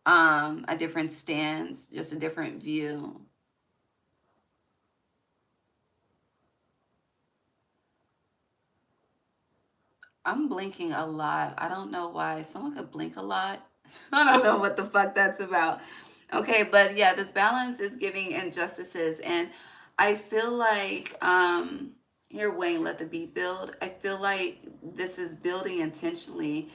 a different stance, just a different view. I'm blinking a lot. I don't know why. Someone could blink a lot. I don't know what the fuck that's about. Okay, but yeah, this balance is giving injustices. And I feel like, here, Wayne, let the beat build. I feel like this is building intentionally.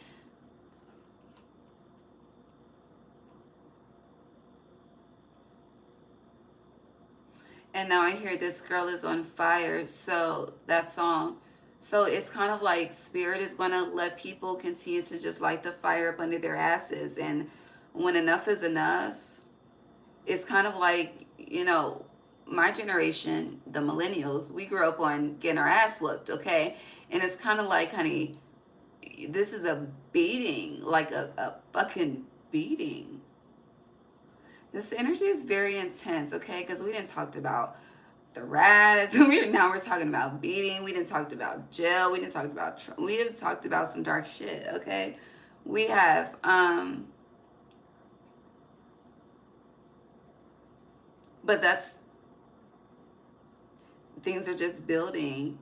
And now I hear This Girl Is on Fire. So that song. So it's kind of like Spirit is going to let people continue to just light the fire up under their asses. And when enough is enough, it's kind of like, you know, my generation, the millennials, we grew up on getting our ass whooped, okay? And it's kind of like, honey, this is a beating, like a fucking beating. This energy is very intense, okay? Because we didn't talked about the wrath. Now we're talking about beating. We didn't talked about jail. We didn't talked about some dark shit, okay? We have but that's, things are just building.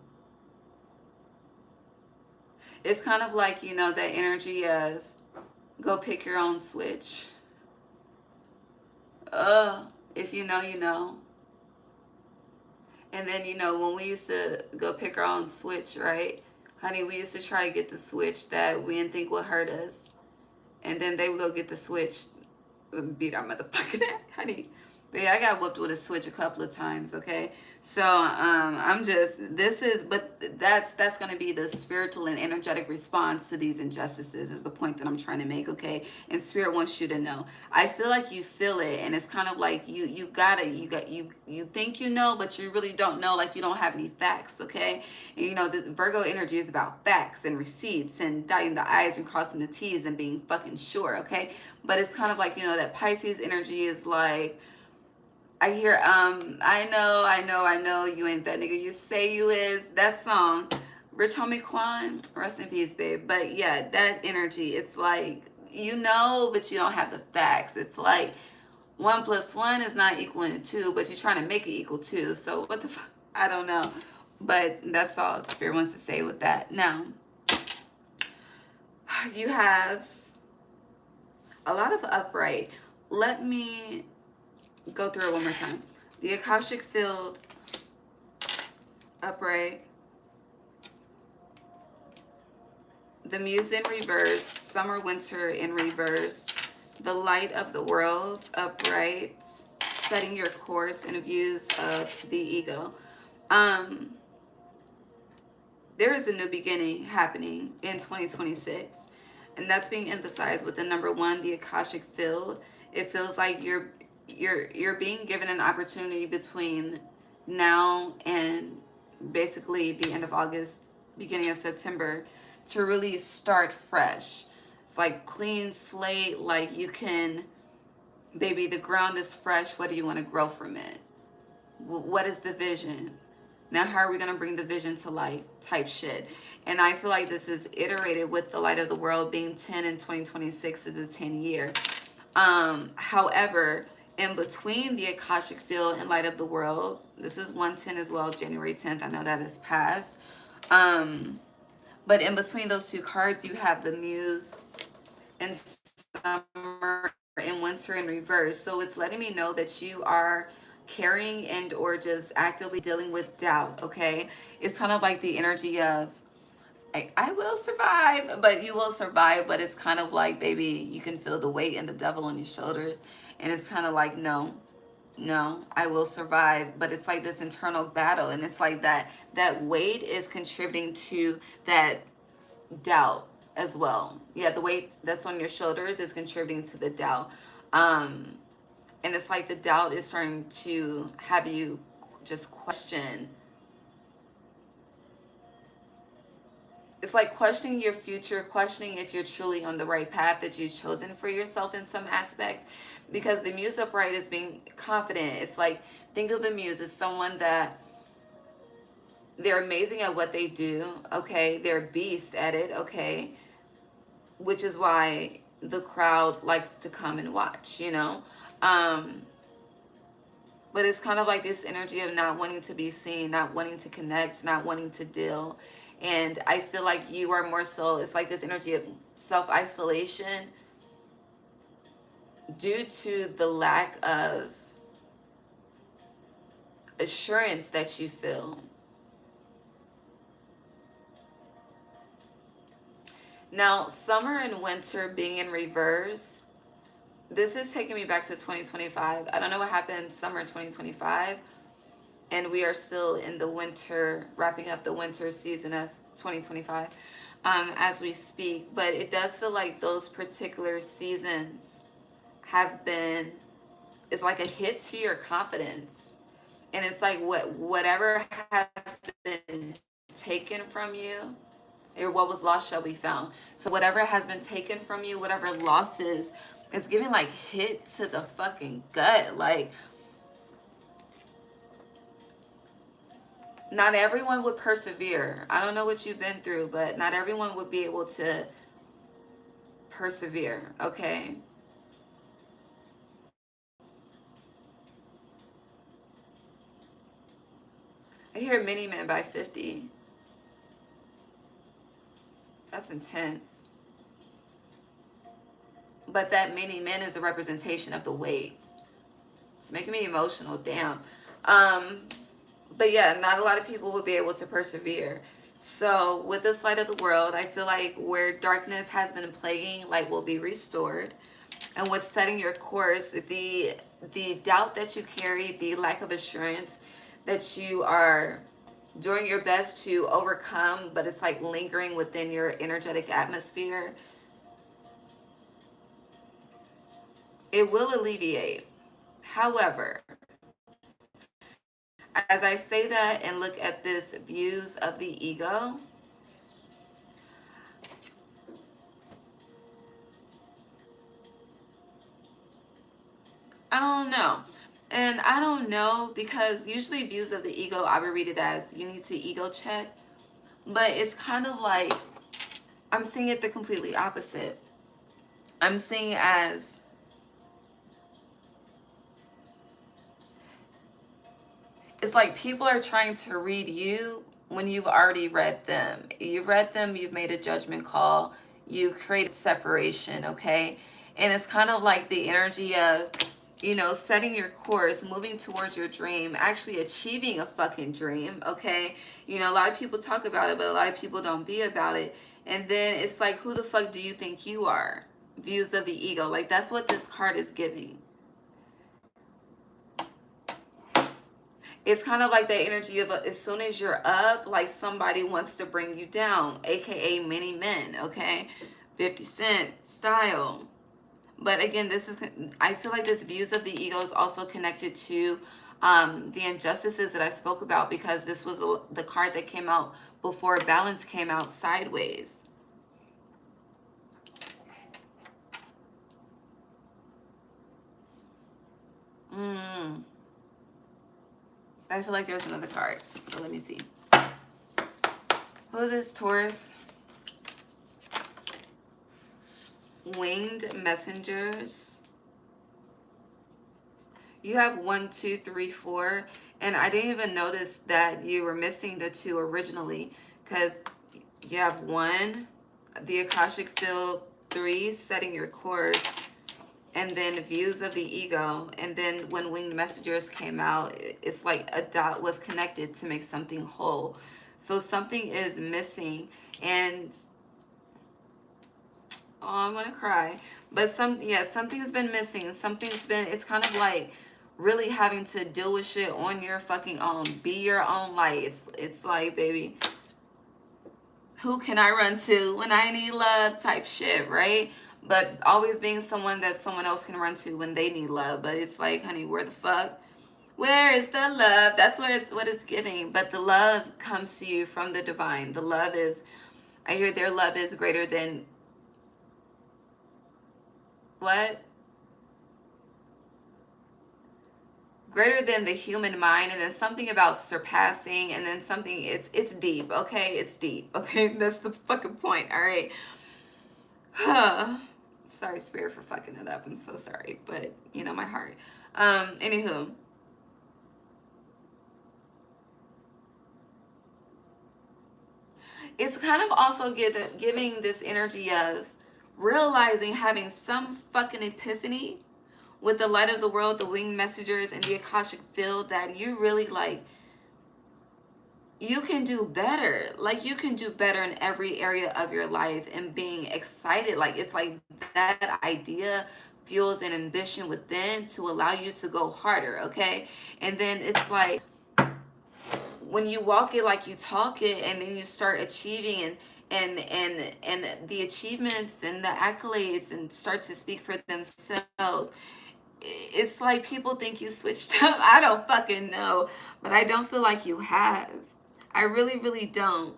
It's kind of like, you know, that energy of go pick your own switch. If you know, you know. And then, you know, when we used to go pick our own switch, right? Honey, we used to try to get the switch that we didn't think would hurt us. And then they would go get the switch and beat our motherfucking ass, honey. But yeah, I got whooped with a switch a couple of times, okay? So I'm just, that's going to be the spiritual and energetic response to these injustices is the point that I'm trying to make, okay? And Spirit wants you to know. I feel like you feel it, and it's kind of like you think you know, but you really don't know, like you don't have any facts, okay? And you know, the Virgo energy is about facts and receipts and dotting the I's and crossing the T's and being fucking sure, okay? But it's kind of like, you know, that Pisces energy is like, I hear, I know, you ain't that nigga you say you is. That song, Rich Homie Quan, rest in peace, babe. But yeah, that energy, it's like, you know, but you don't have the facts. It's like 1 + 1 is not equaling 2, but you're trying to make it equal 2. So what the fuck? I don't know. But that's all Spirit wants to say with that. Now, you have a lot of upright. Let me go through it one more time. The Akashic Field, upright. The Muse in reverse, Summer, Winter in reverse. The Light of the World, upright. Setting your course and views of the ego. There is a new beginning happening in 2026. And that's being emphasized with the number 1, the Akashic Field. It feels like you're being given an opportunity between now and basically the end of August, beginning of September, to really start fresh. It's like clean slate, like you can, baby, the ground is fresh. What do you want to grow from it? What is the vision? Now, how are we going to bring the vision to life type shit? And I feel like this is iterated with the light of the world being 10 in 2026 is a 10 year. However, in between the Akashic field and light of the world, this is 110 as well, January 10th. I know that is past. But in between those two cards, you have the Muse and Summer and Winter in reverse. So it's letting me know that you are carrying and or just actively dealing with doubt, okay? It's kind of like the energy of, I will survive, but you will survive. But it's kind of like, baby, you can feel the weight and the devil on your shoulders. And it's kind of like, no, I will survive. But it's like this internal battle. And it's like that weight is contributing to that doubt as well. Yeah, the weight that's on your shoulders is contributing to the doubt. And it's like the doubt is starting to have you just question. It's like questioning your future, questioning if you're truly on the right path that you've chosen for yourself in some aspects. Because the Muse upright is being confident. It's like, think of a Muse as someone that they're amazing at what they do, okay? They're a beast at it, okay? Which is why the crowd likes to come and watch, you know? But it's kind of like this energy of not wanting to be seen, not wanting to connect, not wanting to deal. And I feel like you are more so, it's like this energy of self-isolation due to the lack of assurance that you feel. Now, summer and winter being in reverse, this is taking me back to 2025. I don't know what happened summer 2025. And we are still in the winter, wrapping up the winter season of 2025 as we speak. But it does feel like those particular seasons have been, it's like a hit to your confidence. And it's like whatever has been taken from you, or what was lost shall be found. So whatever has been taken from you, whatever losses, it's giving like hit to the fucking gut. Like, not everyone would persevere. I don't know what you've been through, but not everyone would be able to persevere, okay? I hear many men by 50. That's intense. But that many men is a representation of the weight. It's making me emotional, damn. But yeah, not a lot of people will be able to persevere. So with this light of the world, I feel like where darkness has been plaguing, light will be restored. And what's setting your course, the doubt that you carry, the lack of assurance that you are doing your best to overcome, but it's like lingering within your energetic atmosphere, it will alleviate. However, as I say that and look at this views of the ego, I don't know. And I don't know because usually views of the ego, I would read it as you need to ego check. But it's kind of like, I'm seeing it the completely opposite. I'm seeing it as, it's like people are trying to read you when you've already read them. You've read them, you've made a judgment call, you created separation, okay? And it's kind of like the energy of, you know, setting your course, moving towards your dream, actually achieving a fucking dream, okay? You know, a lot of people talk about it, but a lot of people don't be about it. And then it's like, who the fuck do you think you are? Views of the ego. Like, that's what this card is giving. It's kind of like that energy of as soon as you're up, like somebody wants to bring you down, aka many men, okay? 50 Cent style. But again, this is, I feel like this views of the ego is also connected to the injustices that I spoke about, because this was the card that came out before balance came out sideways. I feel like there's another card. So let me see. Who is this? Taurus. Winged messengers. You have 1, 2, 3, 4. And I didn't even notice that you were missing the 2 originally. Because you have 1, the Akashic Field, 3, setting your course. And then views of the ego. And then when winged messengers came out, it's like a dot was connected to make something whole. So something is missing. And oh, I'm gonna cry. But something's been missing. It's kind of like really having to deal with shit on your fucking own. Be your own light. It's like, baby, who can I run to when I need love type shit, right? But always being someone that someone else can run to when they need love. But it's like, honey, where the fuck? Where is the love? That's what it's giving. But the love comes to you from the divine. The love is, I hear their love is greater than what? Greater than the human mind. And then something about surpassing, and then something, it's deep, okay? It's deep, okay? That's the fucking point, all right? Sorry, Spirit, for fucking it up. I'm so sorry, but you know my heart. Anywho, it's kind of also giving this energy of realizing, having some fucking epiphany with the light of the world, the winged messengers, and the Akashic Field, that you really like, you can do better. Like, you can do better in every area of your life, and being excited. Like, it's like that idea fuels an ambition within to allow you to go harder, okay? And then it's like, when you walk it like you talk it, and then you start achieving, and the achievements and the accolades and start to speak for themselves. It's like people think you switched up. I don't fucking know, but I don't feel like you have. I really, really don't.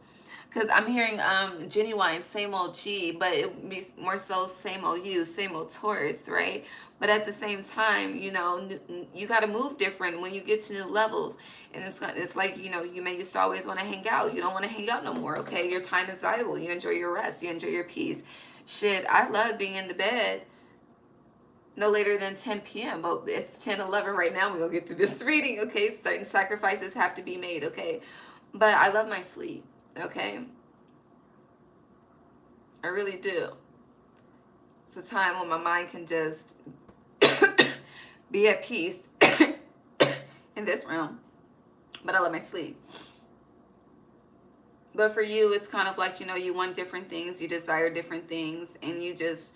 Because I'm hearing genuine, same old G, but it would be more so same old you, same old Taurus, right? But at the same time, you know, you got to move different when you get to new levels. And it's like, you know, you may used to always want to hang out. You don't want to hang out no more, okay? Your time is valuable. You enjoy your rest. You enjoy your peace. Shit, I love being in the bed no later than 10 p.m. But it's 10:11 right now. We're going to get through this reading, okay? Certain sacrifices have to be made, okay? But I love my sleep, okay? I really do. It's a time when my mind can just be at peace in this realm. But I love my sleep. But for you, it's kind of like, you know, you want different things. You desire different things. And you just,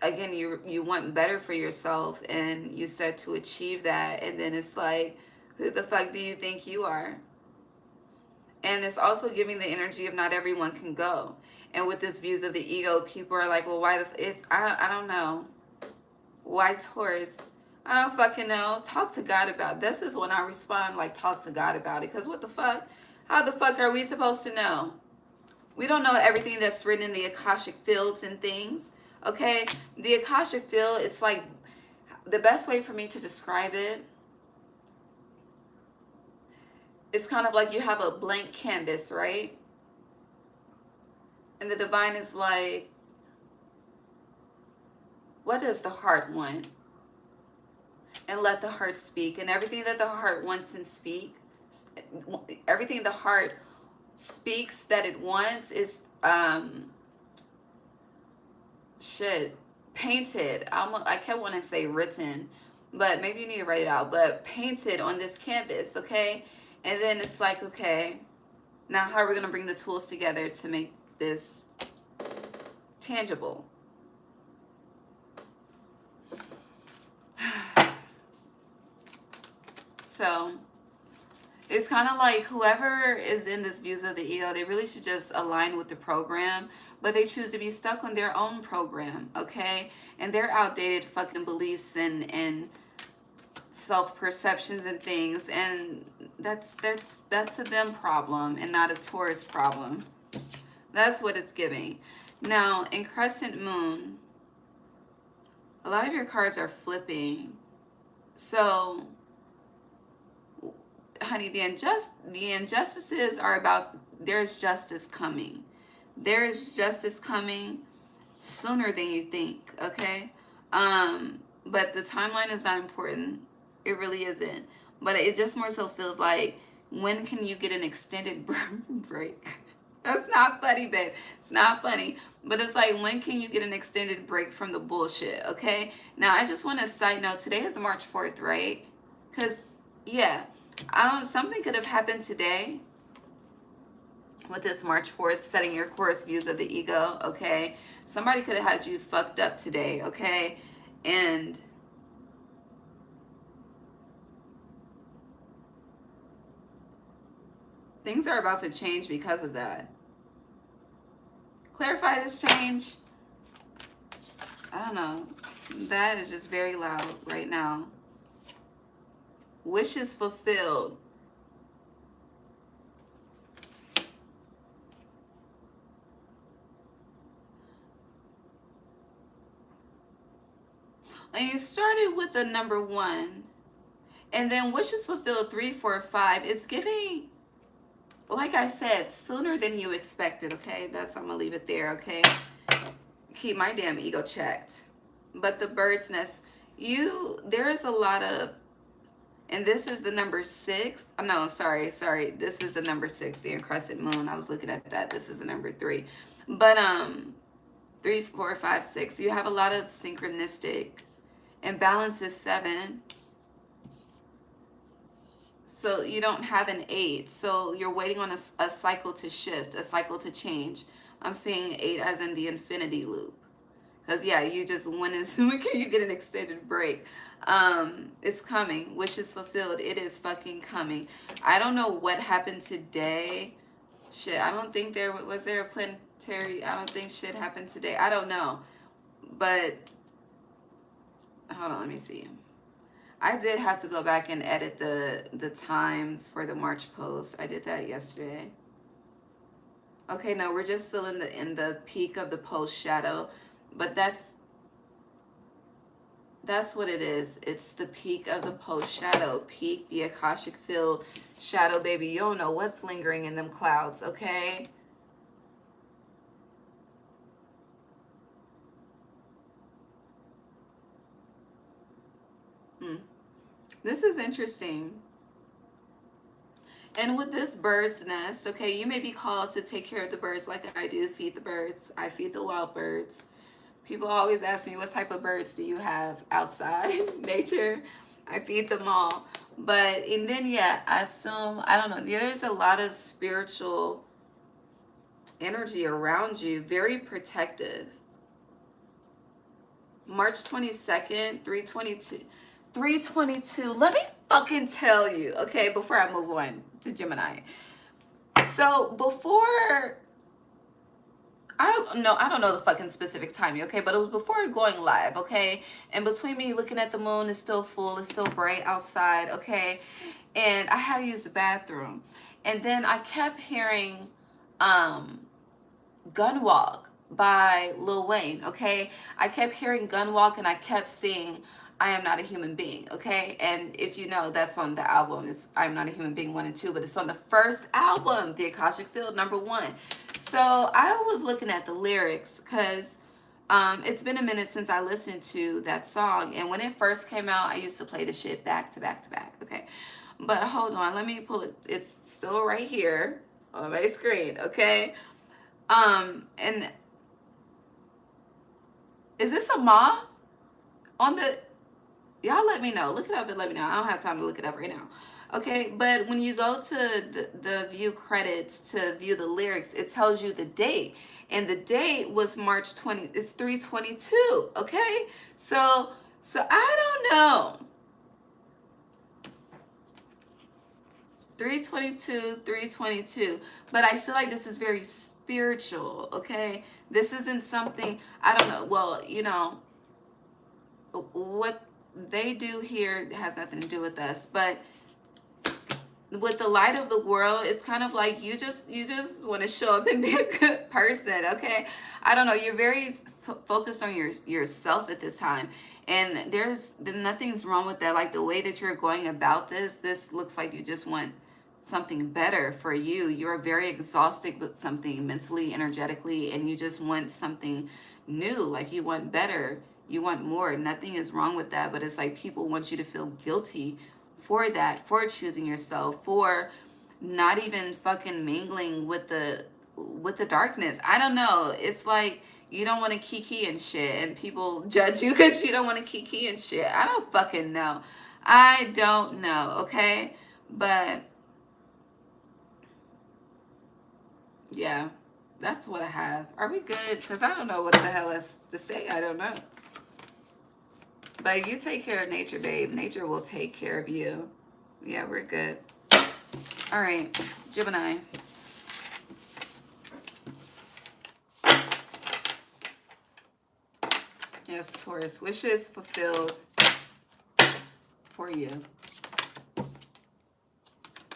again, you want better for yourself, and you set to achieve that. And then it's like, who the fuck do you think you are? And it's also giving the energy of not everyone can go. And with this views of the ego, people are like, well, why I don't know. Why Taurus? I don't fucking know. Talk to God about it. This is when I respond, like, talk to God about it. Because what the fuck? How the fuck are we supposed to know? We don't know everything that's written in the Akashic fields and things. Okay? The Akashic field, it's like, the best way for me to describe it, it's kind of like you have a blank canvas, right? And the divine is like, what does the heart want? And let the heart speak. And everything that the heart wants and speak, everything the heart speaks that it wants is painted. I kept wanting to say written, but maybe you need to write it out. But painted on this canvas, okay? And then it's like, okay, now how are we going to bring the tools together to make this tangible? So it's kind of like whoever is in this views of the ego, they really should just align with the program, but they choose to be stuck on their own program, okay? And their outdated fucking beliefs and self-perceptions and things, and that's a them problem and not a Taurus problem. That's what it's giving. Now, in Crescent Moon, a lot of your cards are flipping. So honey, the injustices are about, there's justice coming. There is justice coming sooner than you think, okay? But the timeline is not important. It really isn't. But it just more so feels like, when can you get an extended break? That's not funny, babe. It's not funny. But it's like, when can you get an extended break from the bullshit, okay? Now, I just want to side note, today is March 4th, right? Because, yeah, something could have happened today with this March 4th, setting your course, views of the ego, okay? Somebody could have had you fucked up today, okay? And things are about to change because of that. Clarify this change. I don't know. That is just very loud right now. Wishes fulfilled. And you started with the number 1. And then wishes fulfilled 3, 4, 5. It's giving, like I said, sooner than you expected, okay? I'm going to leave it there, okay? Keep my damn ego checked. But the bird's nest, there is a lot of, and this is the number 6. Oh, no, sorry. This is the number 6, the crescent moon. I was looking at that. This is the number 3. But 3, 4, 5, 6. You have a lot of synchronistic, and balance is 7. So you don't have an 8. So you're waiting on a cycle to shift, a cycle to change. I'm seeing 8 as in the infinity loop. Because, yeah, you just, when can you get an extended break? It's coming. Wishes fulfilled. It is fucking coming. I don't know what happened today. Shit, I don't think was there a planetary, I don't think shit happened today. I don't know. But, hold on, let me see. I did have to go back and edit the times for the March post. I did that yesterday. Okay, no, we're just still in the peak of the post shadow, but that's what it is. It's the peak of the post shadow. Peak, the Akashic field shadow, baby. You don't know what's lingering in them clouds, okay? This is interesting. And with this bird's nest, okay, you may be called to take care of the birds like I do, feed the birds. I feed the wild birds. People always ask me, what type of birds do you have outside nature? I feed them all. But, and then, yeah, I assume, I don't know, there's a lot of spiritual energy around you, very protective. March 22nd, 322. 322. Let me fucking tell you, okay, before I move on to Gemini. So before, I don't know the fucking specific timing, okay, but it was before going live, okay, and between me looking at the moon, it's still full, it's still bright outside, okay, and I had to use the bathroom, and then I kept hearing Gunwalk by Lil Wayne, okay. I kept hearing Gunwalk, and I kept seeing I Am Not a Human Being, okay? And if you know, that's on the album. It's I Am Not a Human Being 1 and 2, but it's on the first album, The Akashic Field, number 1. So I was looking at the lyrics because it's been a minute since I listened to that song. And when it first came out, I used to play the shit back to back to back, okay? But hold on, let me pull it. It's still right here on my screen, okay? And is this a moth on the... Y'all let me know. Look it up and let me know. I don't have time to look it up right now. Okay, but when you go to the view credits to view the lyrics, it tells you the date. And the date was March 20. It's 3/22. Okay? So I don't know. 3/22. But I feel like this is very spiritual, okay? This isn't something, I don't know. Well, you know, what they do here has nothing to do with us, but with the light of the world, it's kind of like you just want to show up and be a good person, okay? I don't know, you're very focused on yourself at this time. And nothing's wrong with that. Like the way that you're going about this looks like you just want something better for you. You're very exhausted with something mentally, energetically, and you just want something new. Like you want better, you want more. Nothing is wrong with that, but it's like people want you to feel guilty for that, for choosing yourself, for not even fucking mingling with the darkness. I don't know. It's like you don't want to kiki and shit, and people judge you because you don't want to kiki and shit. I don't fucking know. I don't know, okay? But yeah, that's what I have. Are we good? Because I don't know what the hell else to say. I don't know. But if you take care of nature, babe, nature will take care of you. Yeah, we're good. All right, Gemini. Yes, Taurus. Wishes fulfilled for you.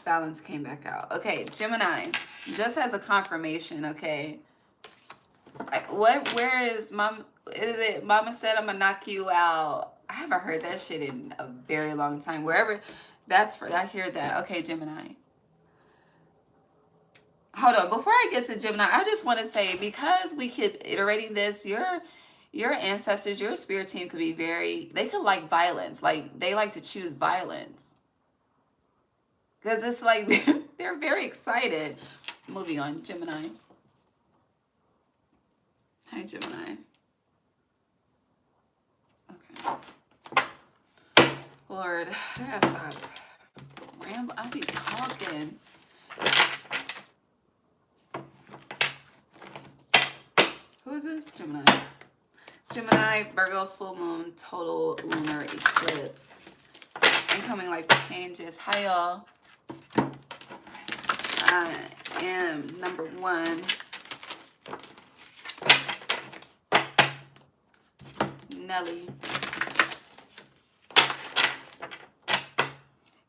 Balance came back out. Okay, Gemini. Just as a confirmation, okay. Where is mom? Is it Mama said I'm gonna knock you out? I haven't heard that shit in a very long time. Wherever that's for, I hear that. Okay, Gemini. Hold on. Before I get to Gemini, I just want to say, because we keep iterating this, your ancestors, your spirit team could be they could like violence. Like they like to choose violence. Because it's like they're very excited. Moving on, Gemini. Hi, Gemini. Okay. Lord, I gotta stop rambling. I be talking. Who is this? Gemini. Gemini, Virgo, full moon, total lunar eclipse. Incoming life changes. Hi, y'all. I am number 1. Nelly.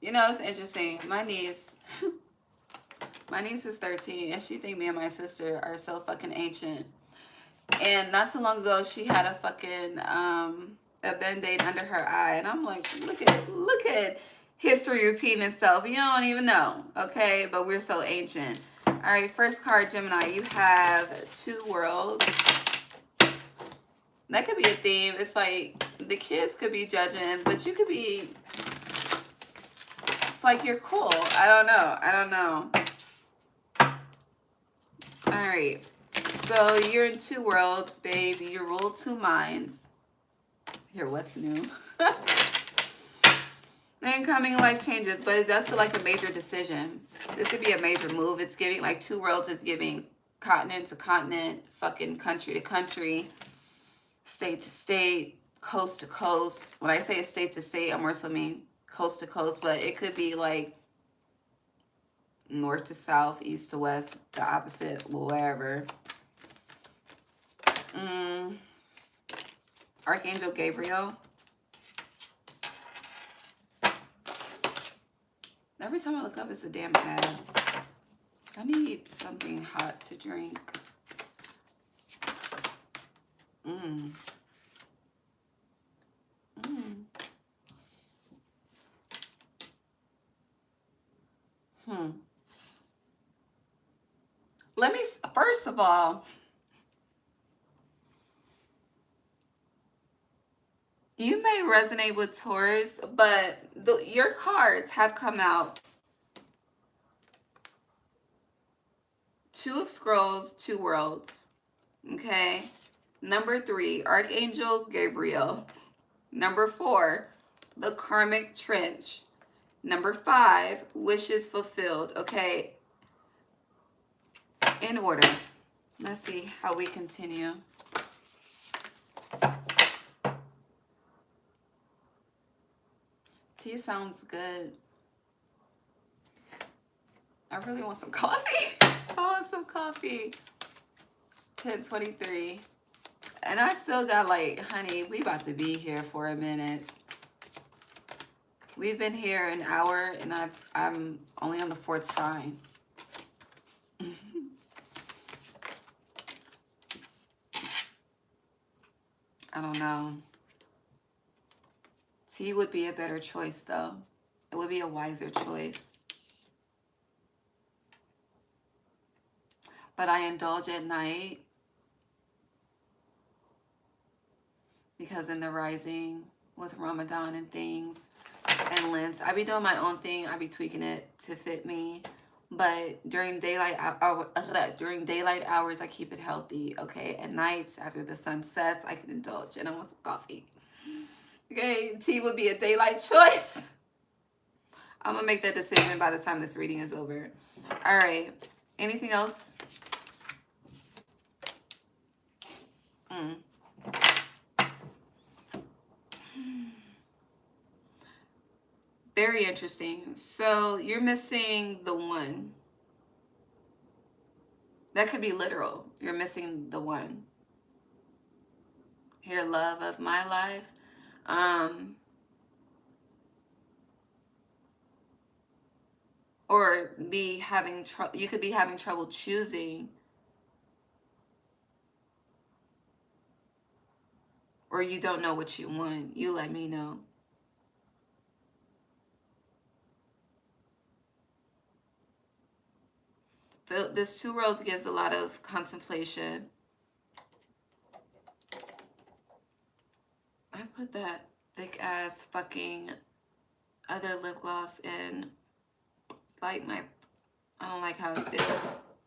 You know, it's interesting. My niece is 13, and she think me and my sister are so fucking ancient. And not too long ago, she had a fucking a band-aid under her eye, and I'm like, look at history repeating itself. You don't even know, okay? But we're so ancient. All right, first card, Gemini. You have 2 worlds. That could be a theme. It's like the kids could be judging, but you could be. It's like you're cool. I don't know. All right. So you're in 2 worlds, babe. You rule 2 minds. Here, what's new? Incoming life changes, but it does feel like a major decision. This could be a major move. It's giving like 2 worlds. It's giving continent to continent, fucking country to country, state to state, coast to coast. When I say state to state, I'm also mean coast to coast, but it could be like north to south, east to west, the opposite, wherever. Archangel Gabriel. Every time I look up, it's a damn ad. I need something hot to drink. Let me, first of all, you may resonate with Taurus, but your cards have come out. 2 of Scrolls, 2 worlds. Okay. Number 3, Archangel Gabriel. Number 4, the Karmic Trench. Number 5, Wishes Fulfilled. Okay. In order. Let's see how we continue. Tea sounds good. I really want some coffee. I want some coffee. It's 10:23. And I still got like, honey, we about to be here for a minute. We've been here an hour and I'm only on the 4th sign. I don't know. Tea would be a better choice, though. It would be a wiser choice. But I indulge at night because in the rising with Ramadan and things and Lent, I be doing my own thing. I be tweaking it to fit me. But during daylight hours, I keep it healthy. Okay, at night after the sun sets, I can indulge and I want some coffee. Okay, tea would be a daylight choice. I'm gonna make that decision by the time this reading is over. All right, anything else? Very interesting. So you're missing the one. That could be literal. You're missing the one. Here, love of my life. Or you could be having trouble choosing, or you don't know what you want. You let me know. This Two Worlds gives a lot of contemplation. I put that thick ass fucking other lip gloss in. It's like I don't like how it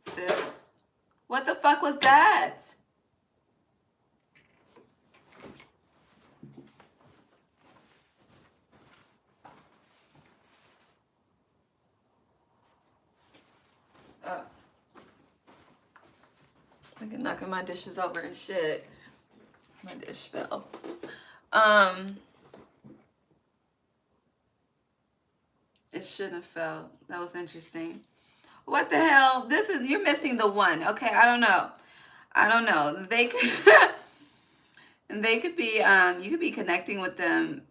feels. What the fuck was that? Oh. I can knocking my dishes over and shit. My dish fell. It shouldn't have fell. That was interesting. What the hell? You're missing the one. Okay, I don't know. They could they could be you could be connecting with them.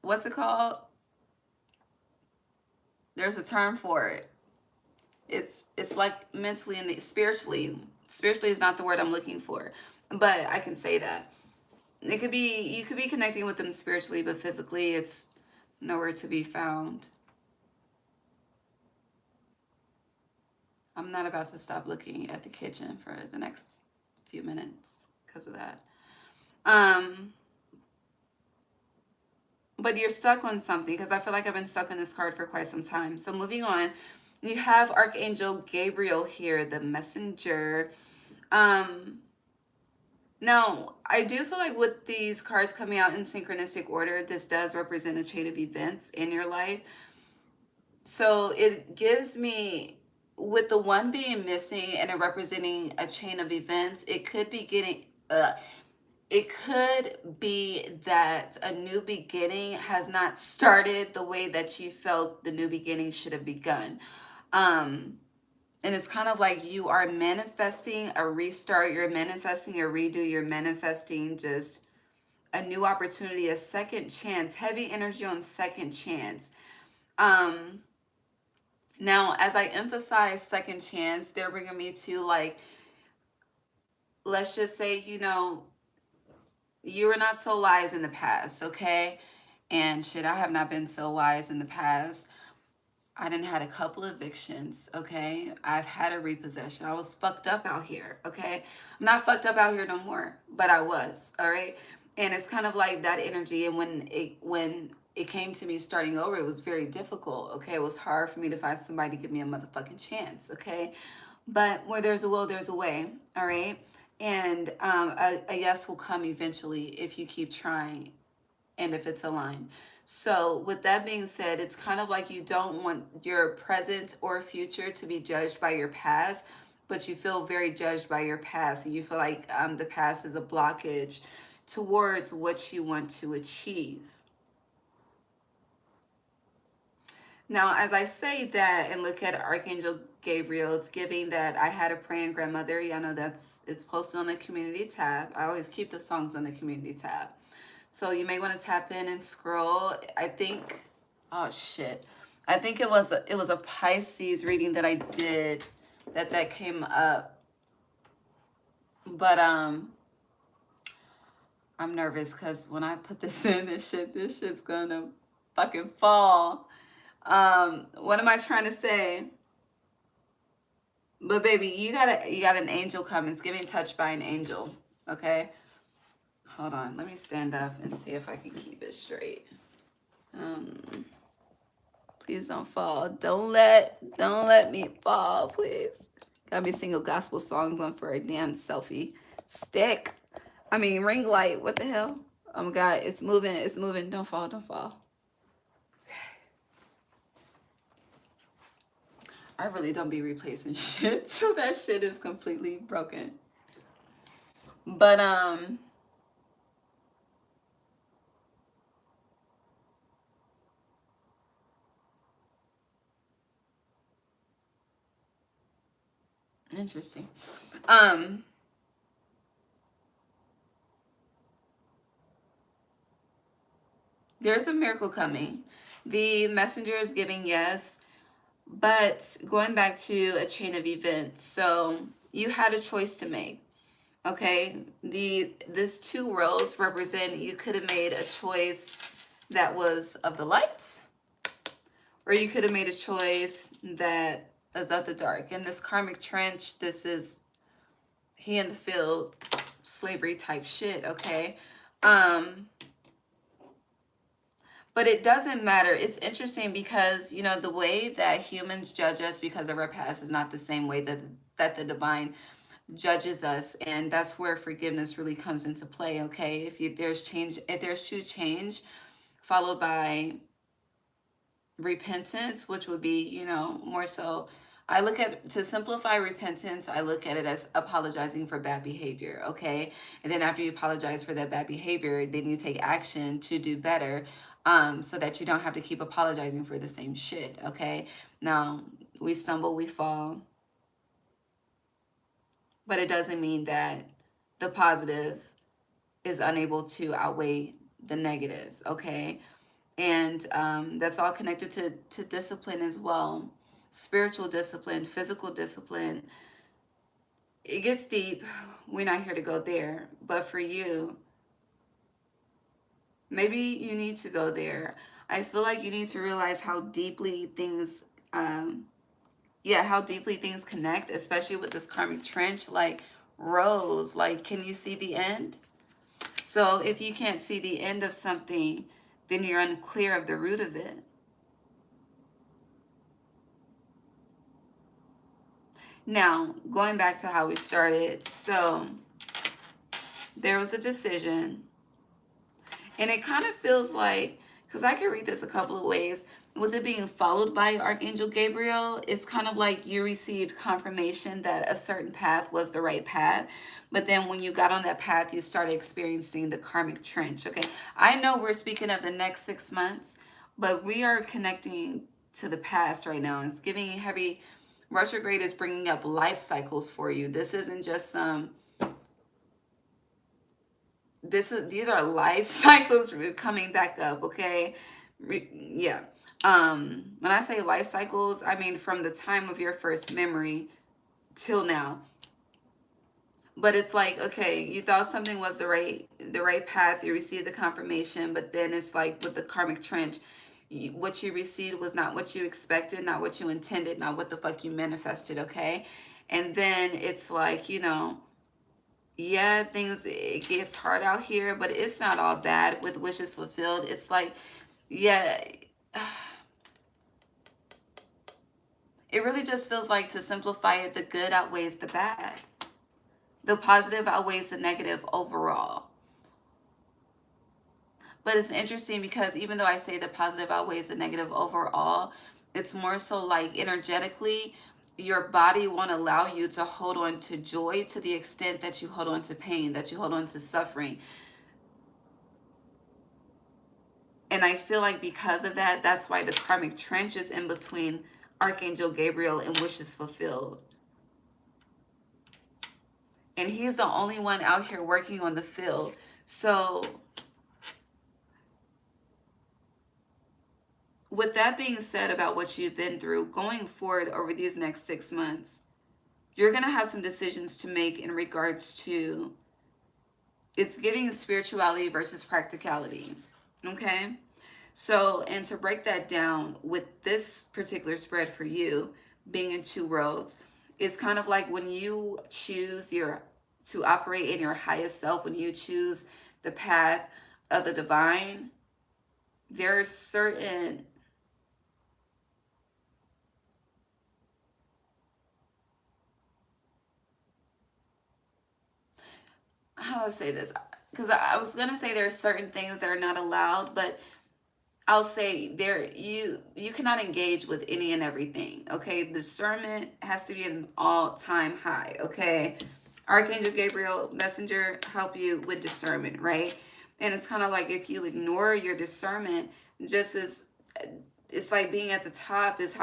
What's it called? There's a term for it. It's like mentally and spiritually. Spiritually is not the word I'm looking for, but I can say that. You could be connecting with them spiritually, but physically it's nowhere to be found. I'm not about to stop looking at the kitchen for the next few minutes because of that. But you're stuck on something, because I feel like I've been stuck on this card for quite some time. So moving on, you have Archangel Gabriel here, the messenger. Now, I do feel like with these cards coming out in synchronistic order, this does represent a chain of events in your life. So it gives me, with the one being missing and it representing a chain of events, it could be that a new beginning has not started the way that you felt the new beginning should have begun. And it's kind of like you are manifesting a restart, you're manifesting a redo, you're manifesting just a new opportunity, a second chance, heavy energy on second chance. Now, as I emphasize second chance, they're bringing me to, like, let's just say, you were not so wise in the past, okay? And shit, I have not been so wise in the past. I done had a couple evictions, okay? I've had a repossession. I was fucked up out here, okay? I'm not fucked up out here no more, but I was, all right? And it's kind of like that energy. And when it came to me starting over, it was very difficult, okay? It was hard for me to find somebody to give me a motherfucking chance, okay? But where there's a will, there's a way, all right? And a yes will come eventually if you keep trying and if it's aligned. So with that being said, it's kind of like you don't want your present or future to be judged by your past, but you feel very judged by your past, and you feel like the past is a blockage towards what you want to achieve. Now, as I say that and look at Archangel Gabriel, it's giving that I had a praying grandmother. Y'all know it's posted on the community tab. I always keep the songs on the community tab. So you may want to tap in and scroll. I think, oh shit. I think it was a Pisces reading that I did that came up. But I'm nervous because when I put this in, this shit's gonna fucking fall. What am I trying to say? But baby, you got an angel coming. It's getting touched by an angel. Okay? Hold on. Let me stand up and see if I can keep it straight. Please don't fall. Don't let me fall, please. Got me singing gospel songs on for a damn selfie stick. I mean ring light. What the hell? Oh my god, it's moving, it's moving. Don't fall, don't fall. I really don't be replacing shit, so that shit is completely broken. But interesting. There's a miracle coming. The messenger is giving yes, but going back to a chain of events. So you had a choice to make. Okay, this two roads represent you could have made a choice that was of the lights, or you could have made a choice that is of the dark. In this karmic trench, this is he in the field, slavery type shit, okay? But it doesn't matter. It's interesting because, you know, the way that humans judge us because of our past is not the same way that the divine judges us, and that's where forgiveness really comes into play. Okay, if there's true change followed by repentance, which would be, you know, more so, I look at, to simplify repentance, I look at it as apologizing for bad behavior. Okay, and then after you apologize for that bad behavior, then you take action to do better, so that you don't have to keep apologizing for the same shit. Okay, now we stumble, we fall, but it doesn't mean that the positive is unable to outweigh the negative. Okay, and that's all connected to discipline as well. Spiritual discipline, physical discipline. It gets deep. We're not here to go there, but for you, maybe you need to go there. I feel like you need to realize how deeply things how deeply things connect, especially with this karmic trench. Like, Rose, like, can you see the end? So if you can't see the end of something, then you're unclear of the root of it. Now, going back to how we started, so there was a decision, and it kind of feels like, because I can read this a couple of ways, with it being followed by Archangel Gabriel, it's kind of like you received confirmation that a certain path was the right path, but then when you got on that path, you started experiencing the karmic trench. Okay, I know we're speaking of the next 6 months, but we are connecting to the past right now. It's giving heavy. Retrograde is bringing up life cycles for you. This isn't just some, these are life cycles coming back up, okay? Yeah. When I say life cycles, I mean from the time of your first memory till now. But it's like, okay, you thought something was the right path, you received the confirmation, but then it's like with the karmic trench, what you received was not what you expected, not what you intended, not what the fuck you manifested, okay? And then it's like, you know, yeah, it gets hard out here, but it's not all bad with wishes fulfilled. It's like, yeah, it really just feels like, to simplify it, the good outweighs the bad. The positive outweighs the negative overall. But it's interesting because even though I say the positive outweighs the negative overall, it's more so like energetically, your body won't allow you to hold on to joy to the extent that you hold on to pain, that you hold on to suffering. And I feel like because of that, that's why the karmic trench is in between Archangel Gabriel and wishes fulfilled. And he's the only one out here working on the field. So with that being said about what you've been through, going forward over these next 6 months, you're going to have some decisions to make in regards to it's giving spirituality versus practicality. Okay? So, and to break that down with this particular spread for you being in two worlds, it's kind of like when you choose your to operate in your highest self, when you choose the path of the divine, there's certain, how do I say this? Because I was gonna say there's certain things that are not allowed, but I'll say there you cannot engage with any and everything. Okay, discernment has to be at an all-time high. Okay, Archangel Gabriel, messenger, help you with discernment, right? And it's kind of like if you ignore your discernment, just as it's like being at the top is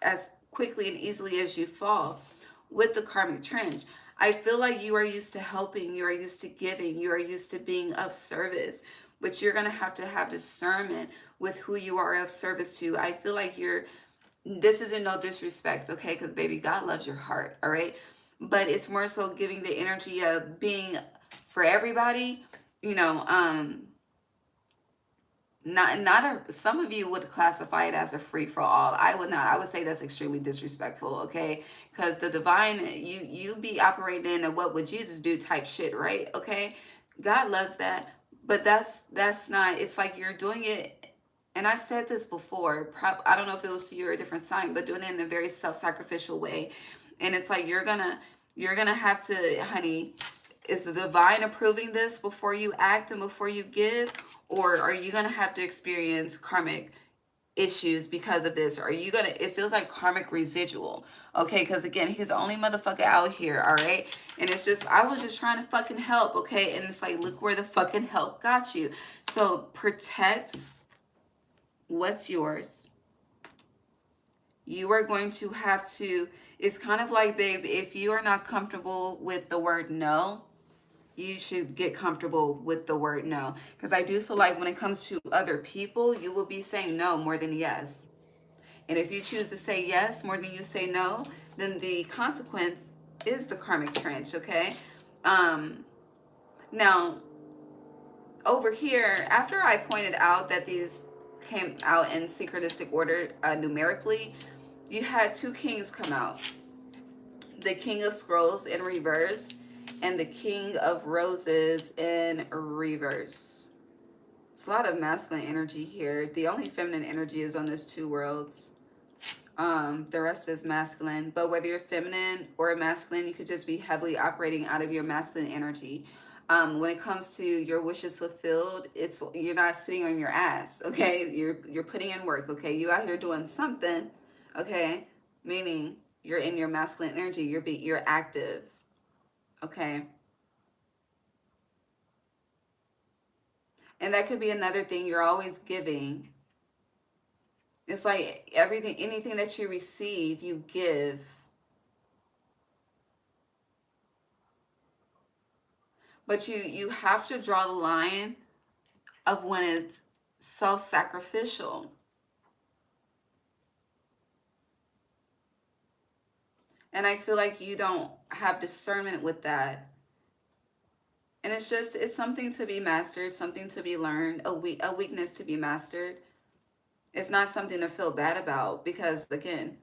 as quickly and easily as you fall with the karmic trench. I feel like you are used to helping, you are used to giving, you are used to being of service, but you're going to have discernment with who you are of service to. I feel like this isn't no disrespect, okay? Because baby, God loves your heart, all right? But it's more so giving the energy of being for everybody, you know, some of you would classify it as a free for all. I would not. I would say that's extremely disrespectful, okay? Because the divine, you be operating in a what would Jesus do type shit, right? Okay, God loves that, but that's not. It's like you're doing it, and I've said this before. I don't know if it was to you or a different sign, but doing it in a very self-sacrificial way, and it's like you're gonna have to, honey. Is the divine approving this before you act and before you give? Or are you going to have to experience karmic issues because of this? Or are you going to, it feels like karmic residual. Okay, because again, he's the only motherfucker out here, all right? And it's just, I was just trying to fucking help, okay? And it's like, look where the fucking help got you. So protect what's yours. You are going to have to, it's kind of like, babe, if you are not comfortable with the word no, you should get comfortable with the word no. Because I do feel like when it comes to other people, you will be saying no more than yes. And if you choose to say yes more than you say no, then the consequence is the karmic trench, okay? Now, over here, after I pointed out that these came out in synchronistic order numerically, you had two kings come out. The King of Scrolls in reverse and the King of Roses in reverse. It's a lot of masculine energy here. The only feminine energy is on this two worlds. The rest is masculine. But whether you're feminine or masculine, you could just be heavily operating out of your masculine energy. When it comes to your wishes fulfilled, you're not sitting on your ass, okay? You're putting in work, okay? You out here doing something, okay? Meaning you're in your masculine energy. You're active, okay? And that could be another thing. You're always giving. It's like anything that you receive, you give. But you have to draw the line of when it's self-sacrificial. And I feel like you don't have discernment with that. And it's something to be mastered, something to be learned, a weakness to be mastered. It's not something to feel bad about because, again,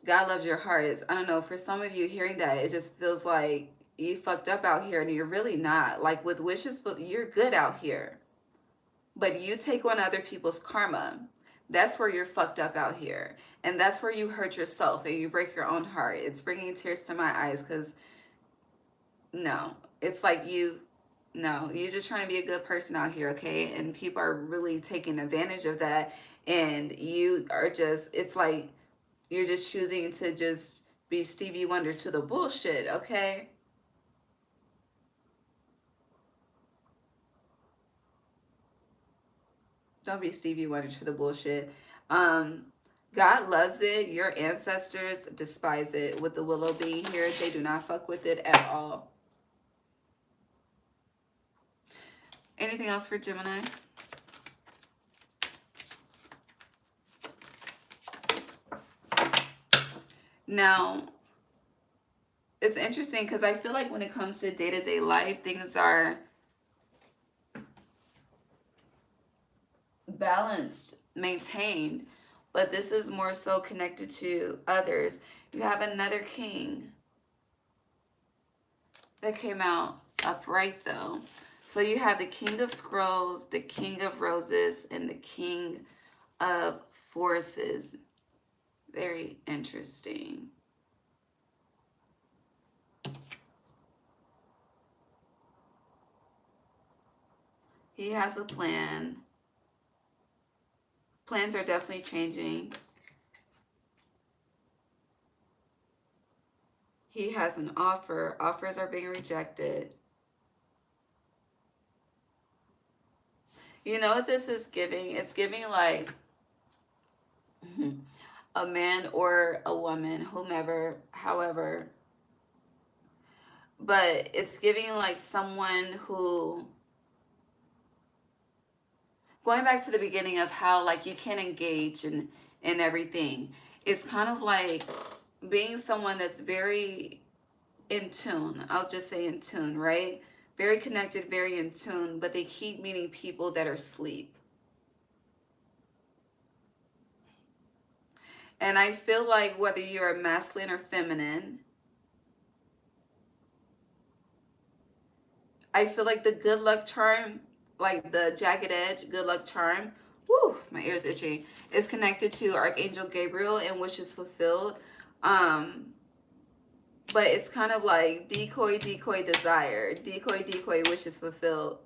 God loves your heart. I don't know, for some of you hearing that, it just feels like you fucked up out here and you're really not. Like with wishes, you're good out here. But you take on other people's karma. That's where you're fucked up out here. And that's where you hurt yourself and you break your own heart. It's bringing tears to my eyes because, no. It's like you're just trying to be a good person out here, okay? And people are really taking advantage of that. And you are just, it's like you're just choosing to just be Stevie Wonder to the bullshit, okay? Don't be Stevie Wonder to the bullshit. God loves it. Your ancestors despise it. With the willow being here, they do not fuck with it at all. Anything else for Gemini? Now, it's interesting because I feel like when it comes to day-to-day life, things are balanced, maintained, but this is more so connected to others. You have another king that came out upright though. So you have the King of Scrolls, the King of Roses, and the King of Forces. Very interesting. He has a plan. Plans are definitely changing. He has an offer. Offers are being rejected. You know what this is giving? It's giving like a man or a woman, whomever, however. But it's giving like someone who, going back to the beginning of how like you can engage in everything. It's kind of like being someone that's very in tune. I'll just say in tune, right? Very connected, very in tune, but they keep meeting people that are asleep. And I feel like whether you're masculine or feminine, I feel like the good luck charm, like the jagged edge, good luck charm, whoo, my ear's itching, is connected to Archangel Gabriel and wishes fulfilled. But it's kind of like decoy, decoy, desire, decoy, decoy, wishes fulfilled.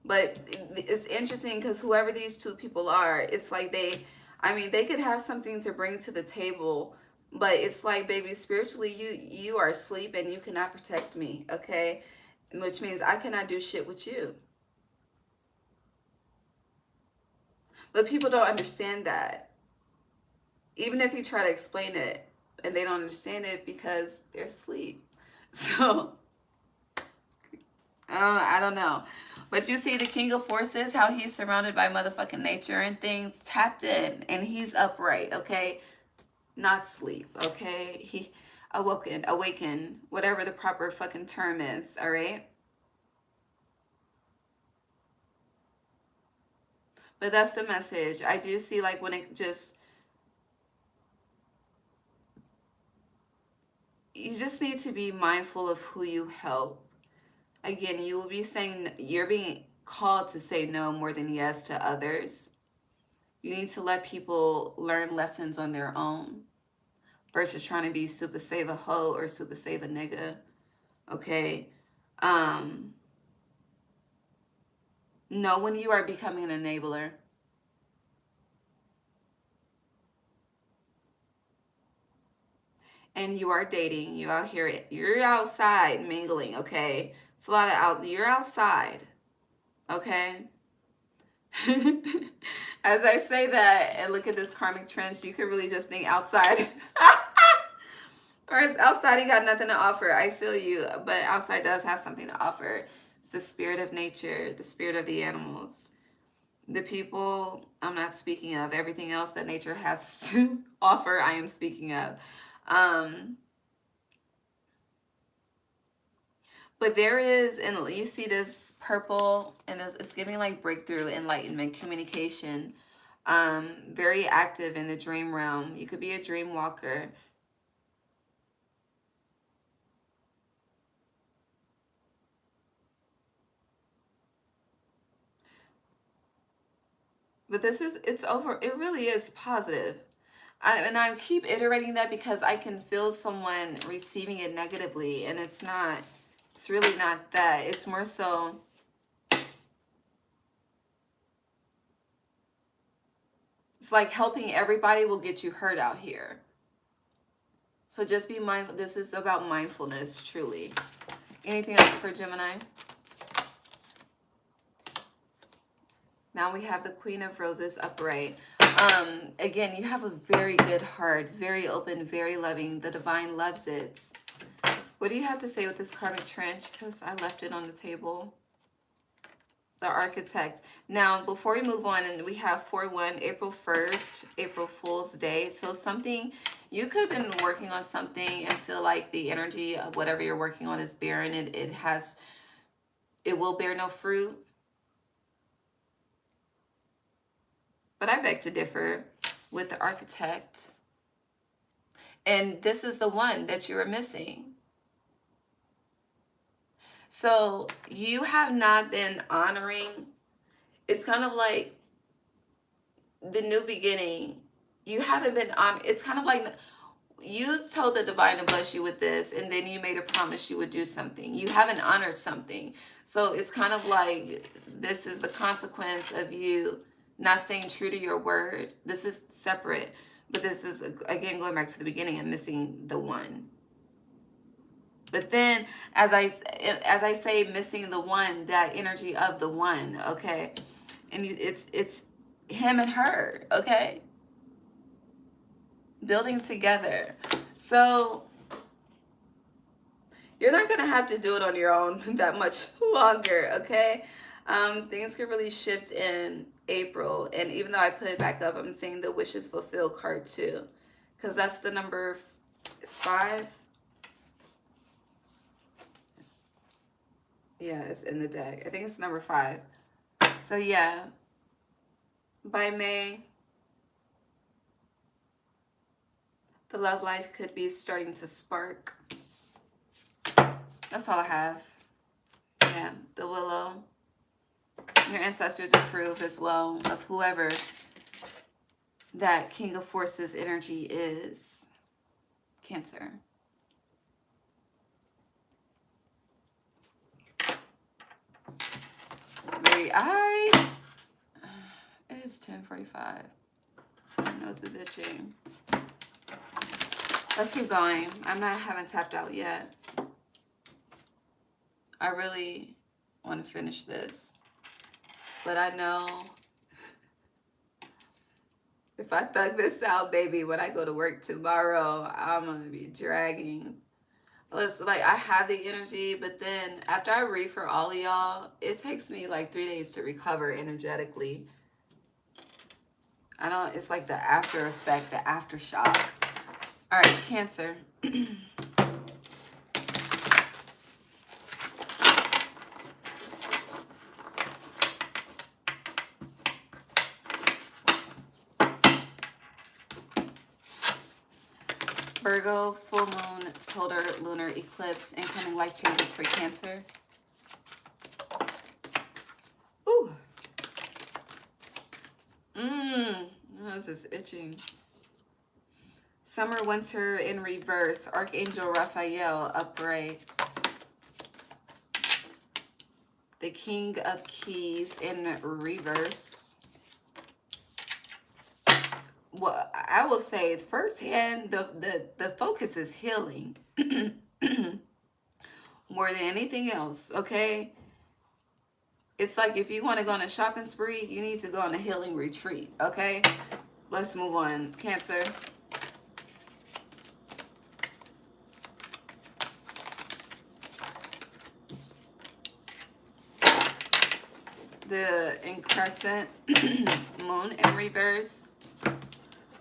But it's interesting because whoever these two people are, it's like they could have something to bring to the table, but it's like, baby, spiritually, you are asleep and you cannot protect me, okay? Which means I cannot do shit with you. But people don't understand that. Even if you try to explain it, and they don't understand it because they're asleep. So, I don't know. But you see the King of Forces, how he's surrounded by motherfucking nature and things, tapped in, and he's upright, okay? Not sleep, okay? He awaken, whatever the proper fucking term is, all right? But that's the message. I do see like when it just, you just need to be mindful of who you help. Again, you will be saying, you're being called to say no more than yes to others. You need to let people learn lessons on their own versus trying to be super save a hoe or super save a nigga. Okay? Know when you are becoming an enabler. And you are dating, you out here, you're outside mingling, okay? It's a lot of you're outside, okay? As I say that and look at this karmic trench, you could really just think outside. Or it's outside, you got nothing to offer. I feel you, but outside does have something to offer. It's the spirit of nature, the spirit of the animals. The people, I'm not speaking of. Everything else that nature has to offer, I am speaking of. But there is, and you see this purple, and it's giving like breakthrough, enlightenment, communication. Very active in the dream realm. You could be a dream walker. But it's over. It really is positive. And I keep iterating that because I can feel someone receiving it negatively, and it's really not that. It's more so, it's like helping everybody will get you hurt out here. So just be mindful. This is about mindfulness, truly. Anything else for Gemini? Now we have the Queen of Roses upright. Again, you have a very good heart, very open, very loving. The divine loves it. What do you have to say with this karmic trench? Because I left it on the table. the architect. Now, before we move on, and we have 4/1, April 1st, April Fool's Day. So something, you could have been working on something and feel like the energy of whatever you're working on is barren. It will bear no fruit. But I beg to differ with the architect. And this is the one that you are missing. So you have not been honoring. It's kind of like the new beginning. You haven't been on. It's kind of like you told the divine to bless you with this, and then you made a promise you would do something. You haven't honored something. So it's kind of like this is the consequence of you not staying true to your word. This is separate, but this is, again, going back to the beginning and missing the one. But then as I say, missing the one, that energy of the one, okay? And it's him and her, okay? Building together. So you're not gonna have to do it on your own that much longer, okay? Things can really shift in April. And even though I put it back up, I'm seeing the wishes fulfilled card too, because that's the number 5. Yeah, it's in the deck. I think it's number 5. So yeah, by May, the love life could be starting to spark. That's all I have. Yeah, the willow. Your ancestors approve as well of whoever that King of Forces energy is. Cancer. Maybe it is 10:45. My nose is itching. Let's keep going. Haven't tapped out yet. I really want to finish this. But I know if I thug this out, baby, when I go to work tomorrow, I'm going to be dragging. Listen, like, I have the energy, but then after I read for all of y'all, it takes me like 3 days to recover energetically. It's like the after effect, the aftershock. All right, Cancer. Virgo, full moon, total lunar eclipse, incoming life changes for Cancer. Ooh. This is itching. Summer, winter in reverse. Archangel Raphael upright. The King of Keys in reverse. Well, I will say firsthand, the focus is healing more than anything else, okay? It's like if you want to go on a shopping spree, you need to go on a healing retreat, okay? Let's move on. Cancer. The crescent moon in reverse.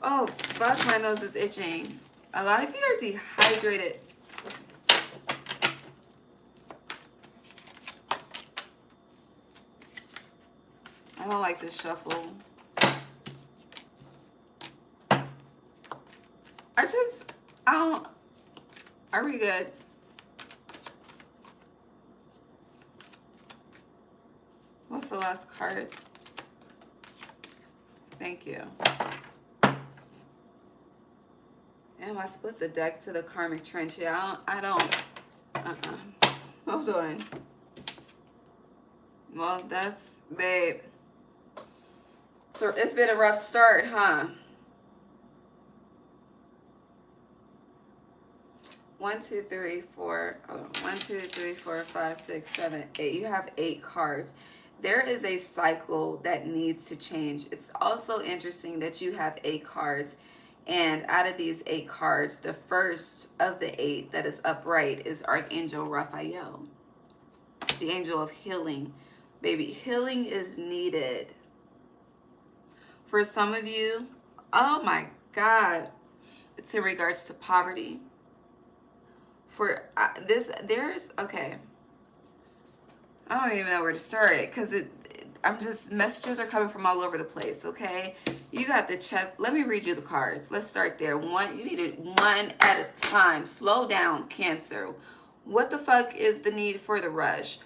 Oh, fuck, my nose is itching. A lot of you are dehydrated. I don't like this shuffle. Are we good? What's the last card? Thank you. Damn, I split the deck to the karmic trench. Yeah, Hold on. Well, that's, babe. So it's been a rough start, huh? 1, 2, 3, 4. Hold on. 1, 2, 3, 4, 5, 6, 7, 8. You have 8 cards. There is a cycle that needs to change. It's also interesting that you have 8 cards. And out of these 8 cards, the first of the 8 that is upright is Archangel Raphael, the angel of healing. Baby, healing is needed. For some of you, oh my God, it's in regards to poverty. For okay, I don't even know where to start it, because messages are coming from all over the place, okay? You got the chest. Let me read you the cards. Let's start there. You need it one at a time. Slow down, Cancer. What the fuck is the need for the rush?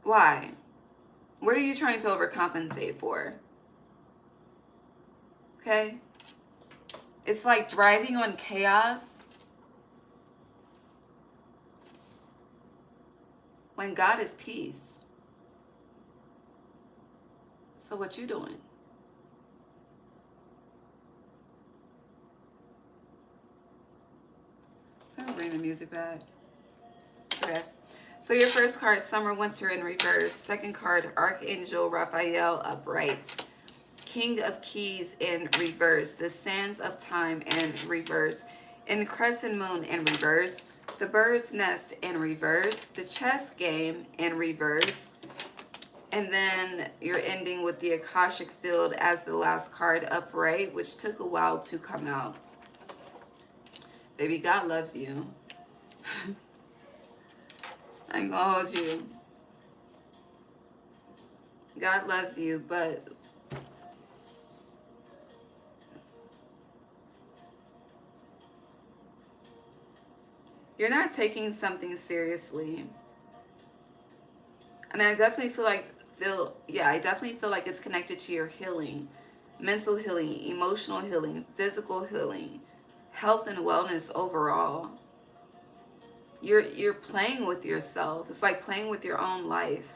Why? What are you trying to overcompensate for? Okay? It's like driving on chaos when God is peace. So what you doing? I'm gonna bring the music back. Okay. So your first card, Summer, Winter in reverse. Second card, Archangel Raphael upright. King of Keys in reverse. The Sands of Time in reverse. And Crescent Moon in reverse. The Bird's Nest in reverse. The Chess Game in reverse. And then you're ending with the Akashic Field as the last card upright, which took a while to come out. Baby, God loves you. I ain't gonna hold you. God loves you, but you're not taking something seriously. And I definitely feel like it's connected to your healing, mental healing, emotional healing, physical healing, health and wellness overall. You're playing with yourself. It's like playing with your own life.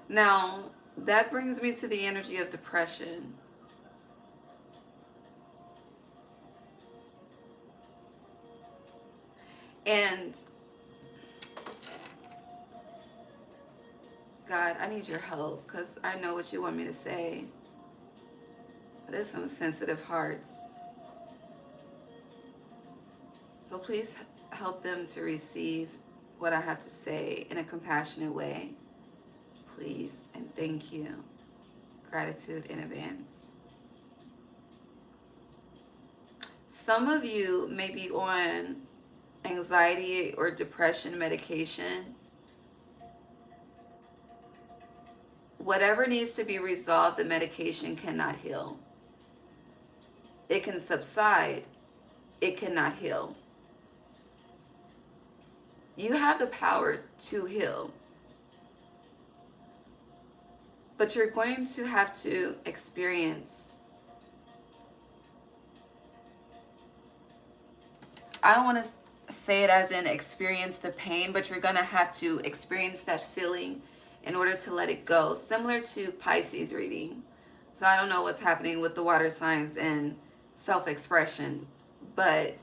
Now, that brings me to the energy of depression. And God, I need your help, because I know what you want me to say. But there's some sensitive hearts. So please help them to receive what I have to say in a compassionate way. Please and thank you. Gratitude in advance. Some of you may be on anxiety or depression medication. Whatever needs to be resolved, the medication cannot heal. It can subside. It cannot heal. You have the power to heal. But you're going to have to experience, I don't want to say it as in experience the pain, but you're going to have to experience that feeling in order to let it go. Similar to Pisces reading. So I don't know what's happening with the water signs and self-expression, but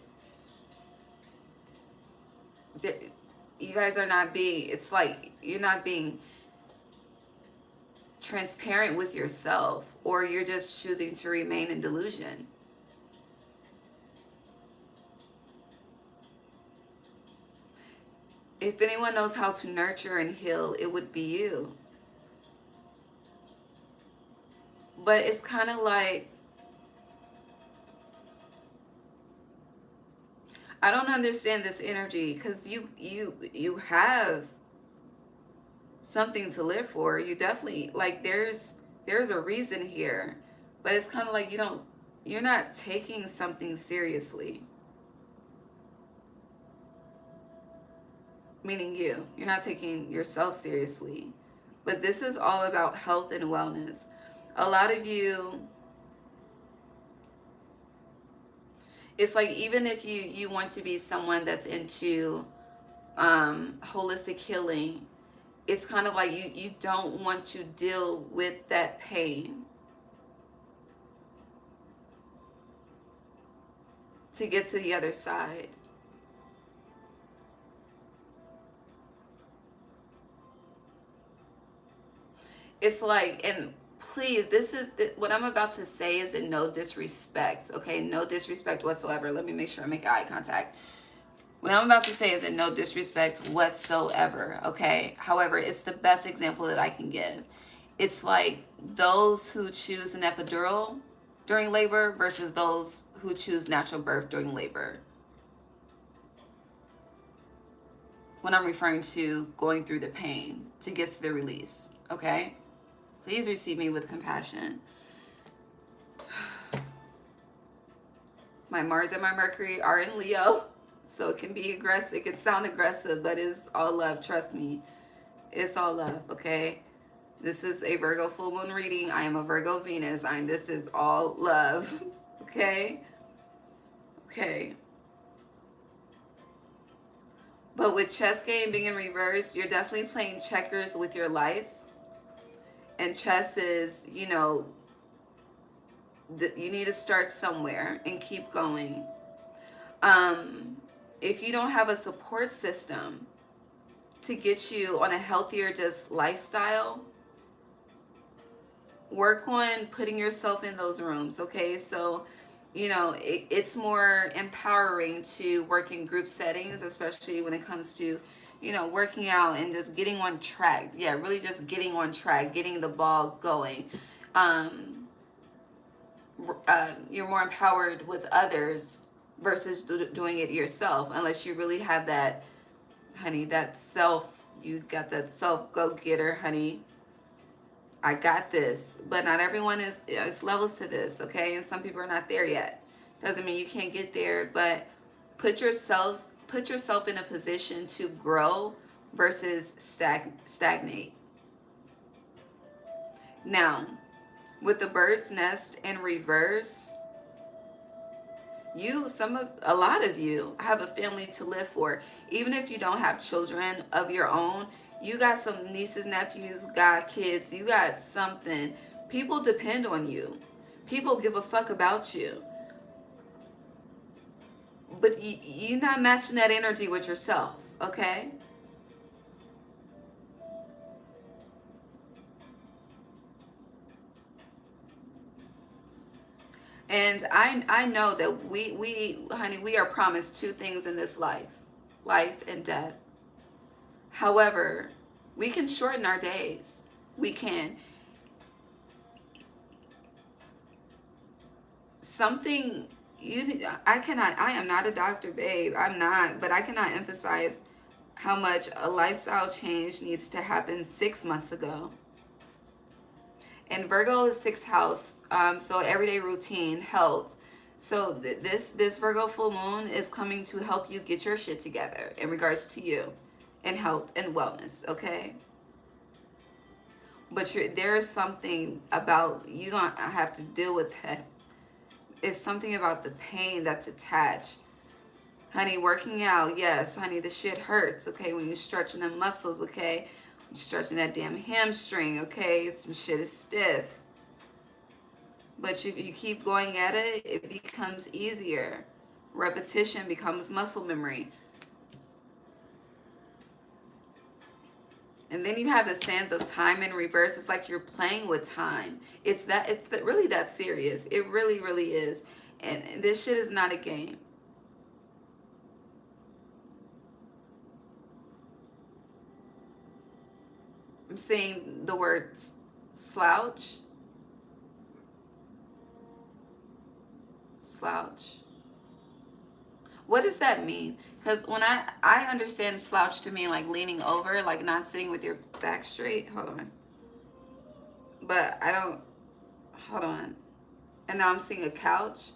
you guys are not being, it's like you're not being transparent with yourself, or you're just choosing to remain in delusion. If anyone knows how to nurture and heal, it would be you. But it's kind of like, I don't understand this energy, because you have something to live for. You definitely, like, there's a reason here, but it's kind of like you're not taking something seriously. Meaning you're not taking yourself seriously. But this is all about health and wellness. A lot of you, it's like, even if you want to be someone that's into holistic healing, it's kind of like you don't want to deal with that pain to get to the other side. It's like, and please, what I'm about to say is in no disrespect, okay? No disrespect whatsoever. Let me make sure I make eye contact. What I'm about to say is in no disrespect whatsoever, okay? However, it's the best example that I can give. It's like those who choose an epidural during labor versus those who choose natural birth during labor. When I'm referring to going through the pain to get to the release, okay? Please receive me with compassion. My Mars and my Mercury are in Leo, so it can be aggressive. It can sound aggressive, but it's all love. Trust me. It's all love, okay? This is a Virgo full moon reading. I am a Virgo Venus. This is all love, okay? Okay. But with chess game being in reverse, you're definitely playing checkers with your life. And chess is, you know, you need to start somewhere and keep going. If you don't have a support system to get you on a healthier just lifestyle, work on putting yourself in those rooms, okay? So, you know, it's more empowering to work in group settings, especially when it comes to, you know, working out and just getting on track. Yeah, really just getting on track, getting the ball going. You're more empowered with others versus doing it yourself, unless you really have that, honey, that self, you got that self go-getter, honey. I got this. But not everyone is, it's levels to this, okay? And some people are not there yet. Doesn't mean you can't get there, but put yourself in a position to grow versus stagnate. Now, with the bird's nest in reverse, a lot of you have a family to live for. Even if you don't have children of your own, you got some nieces, nephews, got kids, you got something. People depend on you. People give a fuck about you. But you're not matching that energy with yourself, okay? And I know that honey, we are promised two things in this life and death. However, we can shorten our days. We can. I am not a doctor, babe. I'm not, but I cannot emphasize how much a lifestyle change needs to happen 6 months ago. And Virgo is 6th house, so everyday routine, health. So this Virgo full moon is coming to help you get your shit together in regards to you and health and wellness, okay? But there is something about, you gonna have to deal with that. It's something about the pain that's attached. Honey, working out, yes, honey, the shit hurts, okay? When you're stretching the muscles, okay? You're stretching that damn hamstring, okay? Some shit is stiff. But if you keep going at it, it becomes easier. Repetition becomes muscle memory. And then you have the sands of time in reverse. It's like you're playing with time. It's really that serious. It really, really is. And this shit is not a game. I'm seeing the word slouch. Slouch. What does that mean? Because when I understand slouch to mean like leaning over, like not sitting with your back straight. Hold on. But I don't, hold on. And now I'm seeing a couch.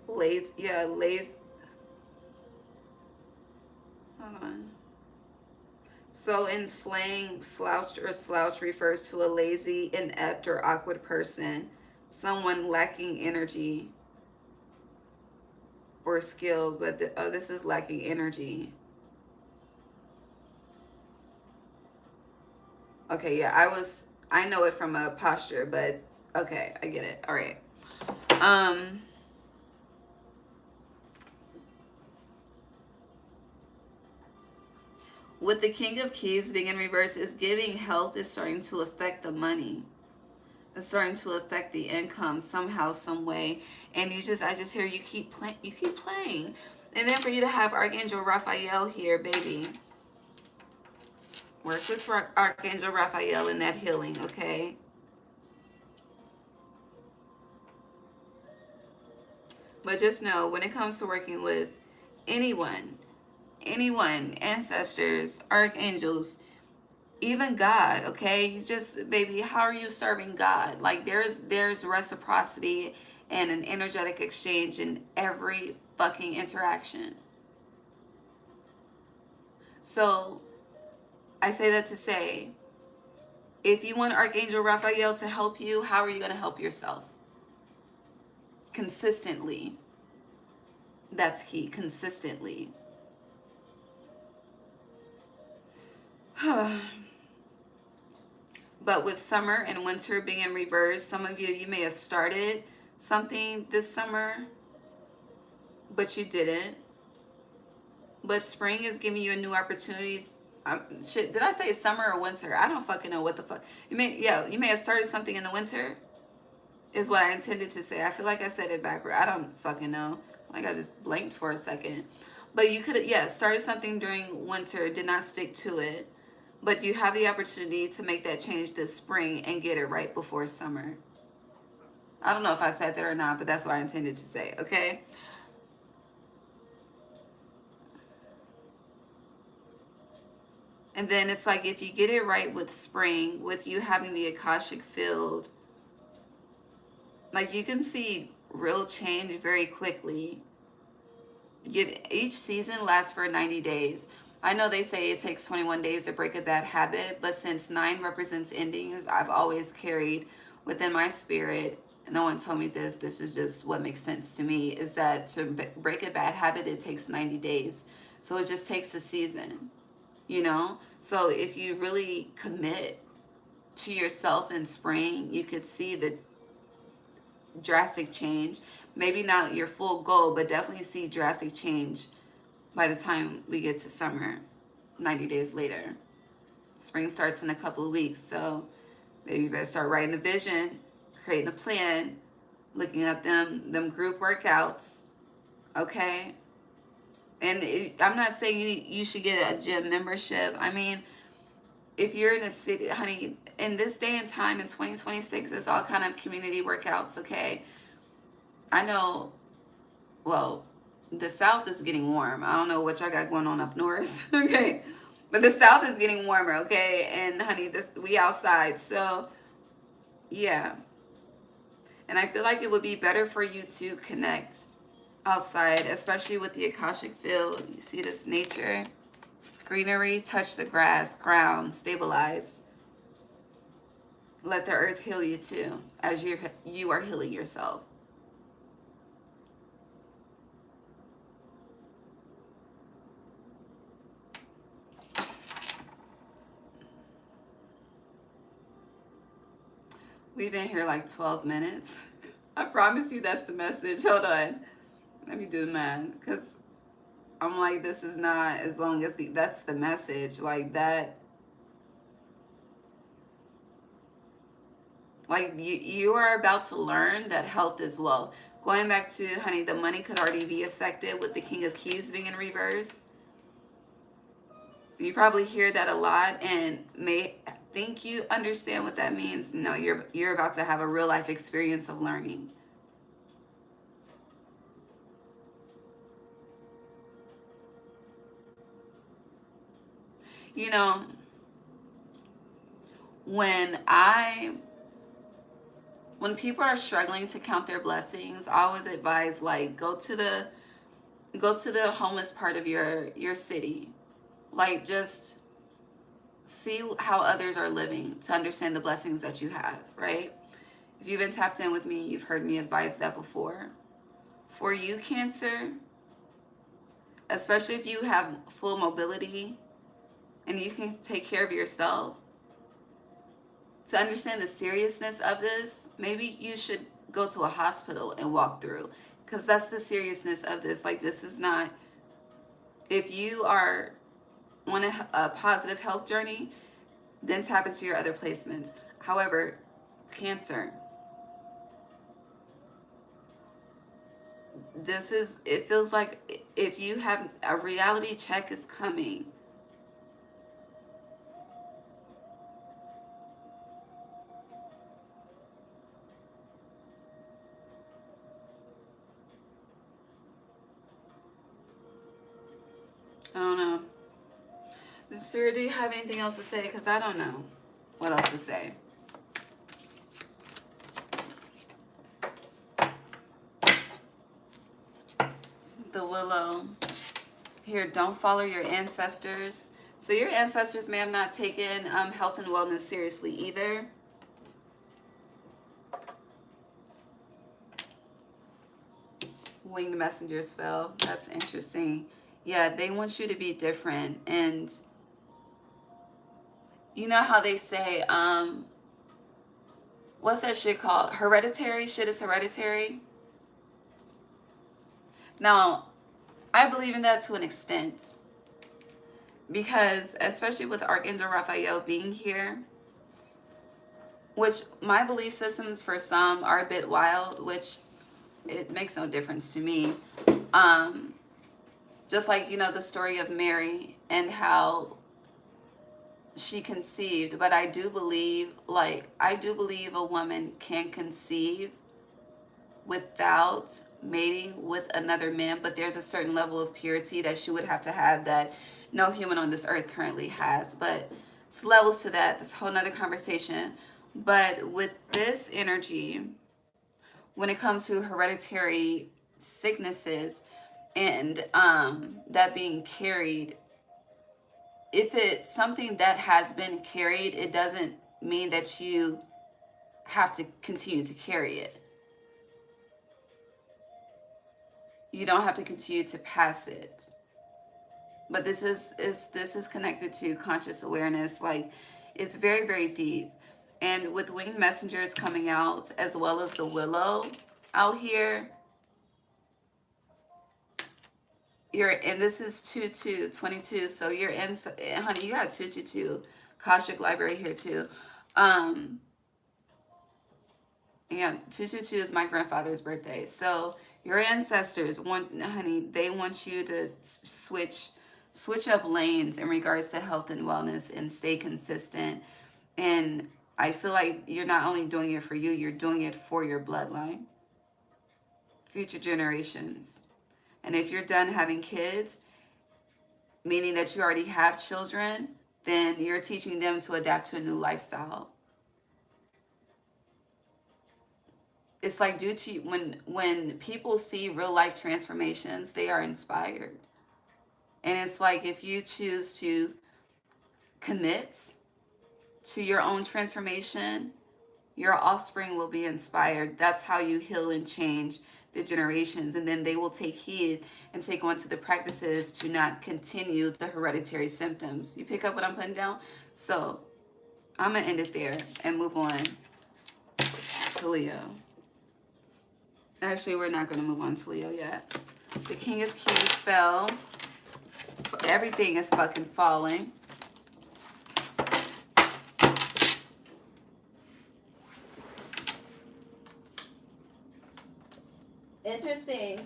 Lazy, yeah, lazy. Hold on. So in slang, slouched or slouch refers to a lazy, inept, or awkward person, someone lacking energy or skill, but this is lacking energy. Okay, yeah, I know it from a posture, but okay, I get it. All right. With the King of Keys being in reverse, is giving health is starting to affect the money. It's starting to affect the income somehow, some way. And I just hear you keep playing. And then for you to have Archangel Raphael here, baby. Work with Archangel Raphael in that healing, okay? But just know, when it comes to working with anyone, ancestors, archangels, even God, okay? You just, baby, how are you serving God? Like, there's reciprocity and an energetic exchange in every fucking interaction. So I say that to say, if you want Archangel Raphael to help you, how are you going to help yourself? Consistently. That's key. Consistently. But with summer and winter being in reverse, some of you may have started something this summer, but you didn't. But spring is giving you a new opportunity. Shit, did I say summer or winter? I don't fucking know what the fuck. You may have started something in the winter, is what I intended to say. I feel like I said it backward. I don't fucking know. Like, I just blanked for a second. But you could have, started something during winter, did not stick to it. But you have the opportunity to make that change this spring and get it right before summer. I don't know if I said that or not, but that's what I intended to say, okay? And then it's like, if you get it right with spring, with you having the Akashic field, like, you can see real change very quickly. Each season lasts for 90 days. I know they say it takes 21 days to break a bad habit, but since 9 represents endings, I've always carried within my spirit, no one told me this is just what makes sense to me, is that to break a bad habit, it takes 90 days. So it just takes a season, you know? So if you really commit to yourself in spring, you could see the drastic change. Maybe not your full goal, but definitely see drastic change by the time we get to summer, 90 days later. Spring starts in a couple of weeks, so maybe you better start writing the vision, creating a plan, looking at them group workouts, okay? And I'm not saying you should get a gym membership. I mean, if you're in a city, honey, in this day and time in 2026, there's all kind of community workouts, okay? I know, well, the South is getting warm. I don't know what y'all got going on up north, okay? But the South is getting warmer, okay? And honey, we outside, so yeah. And I feel like it would be better for you to connect outside, especially with the Akashic field. You see this nature, it's greenery, touch the grass, ground, stabilize. Let the earth heal you too, as you are healing yourself. We've been here like 12 minutes. I promise you that's the message. Hold on. Let me do the math. Because I'm like, this is not as long as that's the message. Like that. Like you are about to learn that health is wealth. Going back to, honey, the money could already be affected with the King of Keys being in reverse. You probably hear that a lot and may think you understand what that means. No, you're about to have a real life experience of learning. You know, when people are struggling to count their blessings, I always advise, like, go to the homeless part of your city. Like, just see how others are living to understand the blessings that you have, right? If you've been tapped in with me, you've heard me advise that before. For you, Cancer, especially if you have full mobility and you can take care of yourself, to understand the seriousness of this, maybe you should go to a hospital and walk through, because that's the seriousness of this. Like, this is not, if you are on a positive health journey, then tap into your other placements. However, Cancer. This is, it feels like if you have a reality check is coming. I don't know. Sarah, do you have anything else to say? Because I don't know what else to say. The Willow. Here, don't follow your ancestors. So your ancestors may have not taken health and wellness seriously either. Winged messengers fell. That's interesting. Yeah, they want you to be different. And you know how they say, what's that shit called? Hereditary? Shit is hereditary. Now, I believe in that to an extent. Because, especially with Archangel Raphael being here, which my belief systems for some are a bit wild, which it makes no difference to me. Just like, you know, the story of Mary and how she conceived. But I do believe, a woman can conceive without mating with another man, but there's a certain level of purity that she would have to have that no human on this earth currently has. But it's levels to that. That's a whole nother conversation. But with this energy, when it comes to hereditary sicknesses and that being carried, if it's something that has been carried, it doesn't mean that you have to continue to carry it. You don't have to continue to pass it. But this is connected to conscious awareness. Like, it's very, very deep. And with winged messengers coming out, as well as the Willow out here, and this is 22, so you're in, honey, you got 222. Akashic Library here too. Yeah, 222 is my grandfather's birthday. So your ancestors want, honey, they want you to switch up lanes in regards to health and wellness and stay consistent. And I feel like you're not only doing it for you, you're doing it for your bloodline, future generations. And if you're done having kids, meaning that you already have children, then you're teaching them to adapt to a new lifestyle. It's like, due to when people see real life transformations, they are inspired. And it's like, if you choose to commit to your own transformation, your offspring will be inspired. That's how you heal and change the generations. And then they will take heed and take on to the practices to not continue the hereditary symptoms. You pick up what I'm putting down? So I'm going to end it there and move on to Leo. Actually, we're not going to move on to Leo yet. The King of Keys fell. Everything is fucking falling. Interesting.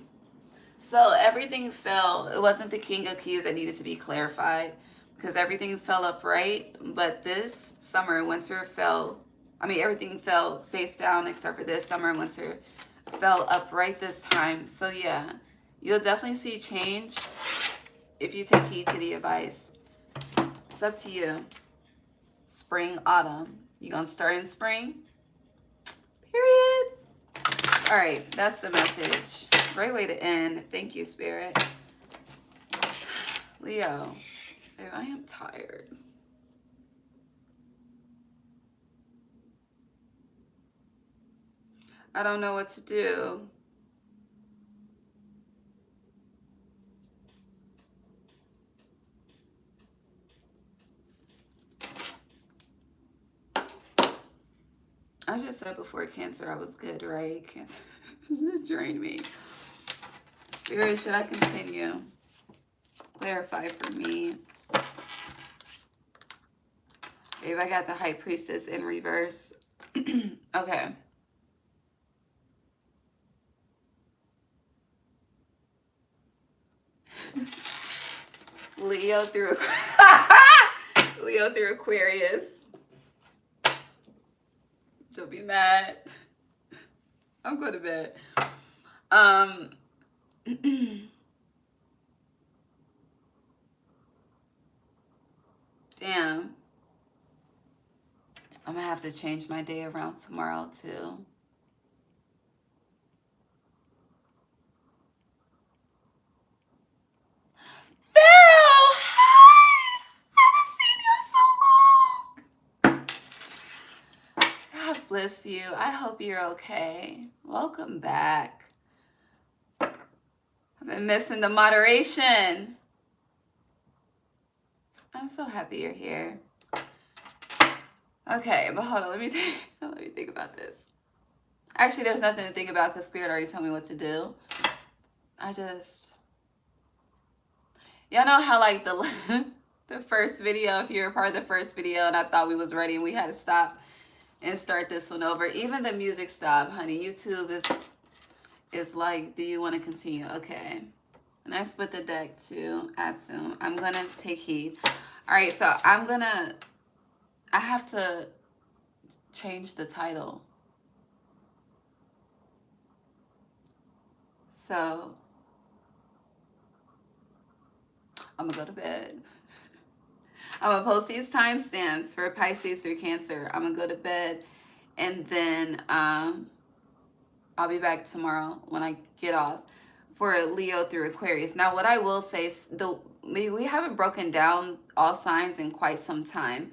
So everything fell. It wasn't the King of Keys that needed to be clarified, because everything fell upright. But this summer and winter fell. I mean, everything fell face down except for this summer and winter fell upright this time. So yeah, you'll definitely see change if you take heed to the advice. It's up to you. Spring, autumn. You gonna start in spring? Period. All right, that's the message. Great way to end. Thank you, Spirit. Leo, I am tired. I don't know what to do. I just said before Cancer I was good, right? Cancer drained me. Spirit, should I continue? Clarify for me. Babe, I got the High Priestess in reverse. Okay. Leo through Leo through Aquarius. Don't be mad. I'm going to bed. Damn. I'm gonna have to change my day around tomorrow too. Pharaoh, hi! I haven't seen you in so long. God bless you. I hope you're okay. Welcome back. I've been missing the moderation. I'm so happy you're here. Okay, but hold on. Let me think about this. Actually, there's nothing to think about because Spirit already told me what to do. Y'all know how like the first video, if you're a part of the first video and I thought we was ready and we had to stop and start this one over. Even the music stopped, honey. YouTube is like, do you want to continue? Okay. And I split the deck to add soon. I'm going to take heed. All right, so I have to change the title. So I'm going to go to bed. I'm going to post these timestamps for Pisces through Cancer. I'm going to go to bed, and then I'll be back tomorrow when I get off for Leo through Aquarius. Now, what I will say is we haven't broken down all signs in quite some time.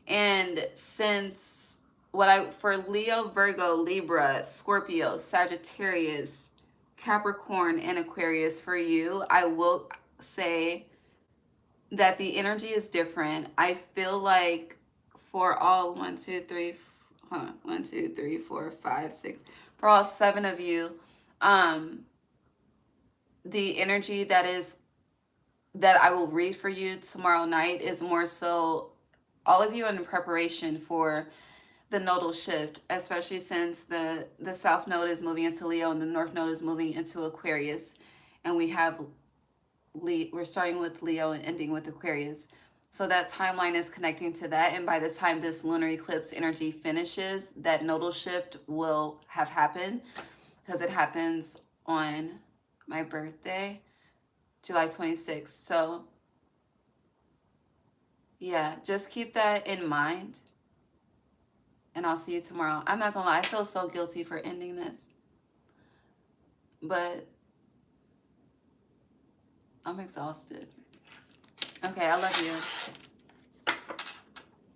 And since for Leo, Virgo, Libra, Scorpio, Sagittarius, Capricorn, and Aquarius for you, I will say that the energy is different. I feel like for all 1, 2, 3, 4, 5, 6, for all 7 of you, the energy that I will read for you tomorrow night is more so all of you in preparation for the nodal shift, especially since the South Node is moving into Leo and the North Node is moving into Aquarius, and we're starting with Leo and ending with Aquarius. So that timeline is connecting to that, and by the time this lunar eclipse energy finishes, that nodal shift will have happened, because it happens on my birthday, July 26th. So yeah, just keep that in mind, and I'll see you tomorrow. I'm not gonna lie, I feel so guilty for ending this, but I'm exhausted. Okay, I love you.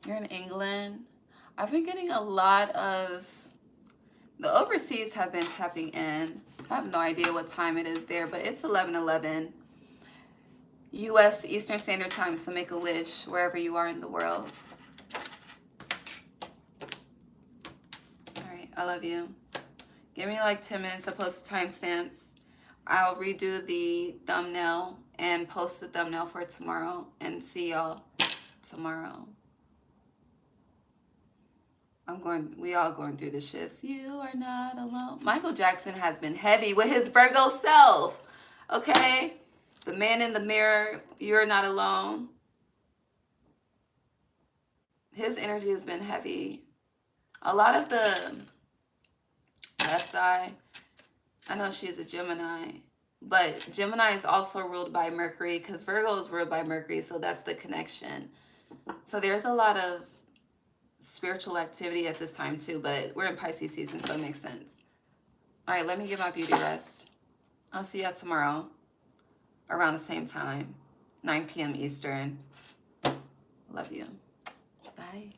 You're in England. I've been getting a lot of, the overseas have been tapping in. I have no idea what time it is there, but it's 11:11 U.S. Eastern Standard Time, so make a wish wherever you are in the world. All right, I love you. Give me like 10 minutes to post the timestamps. I'll redo the thumbnail and post the thumbnail for tomorrow, and see y'all tomorrow. We all going through the shifts. You are not alone. Michael Jackson has been heavy with his Virgo self. Okay? The man in the mirror, you're not alone. His energy has been heavy. A lot of the left eye, I know she's a Gemini, but Gemini is also ruled by Mercury, because Virgo is ruled by Mercury, so that's the connection. So there's a lot of spiritual activity at this time too, but we're in Pisces season, so it makes sense. All right, let me get my beauty rest. I'll see y'all tomorrow around the same time, 9 p.m. Eastern. Love you. Bye.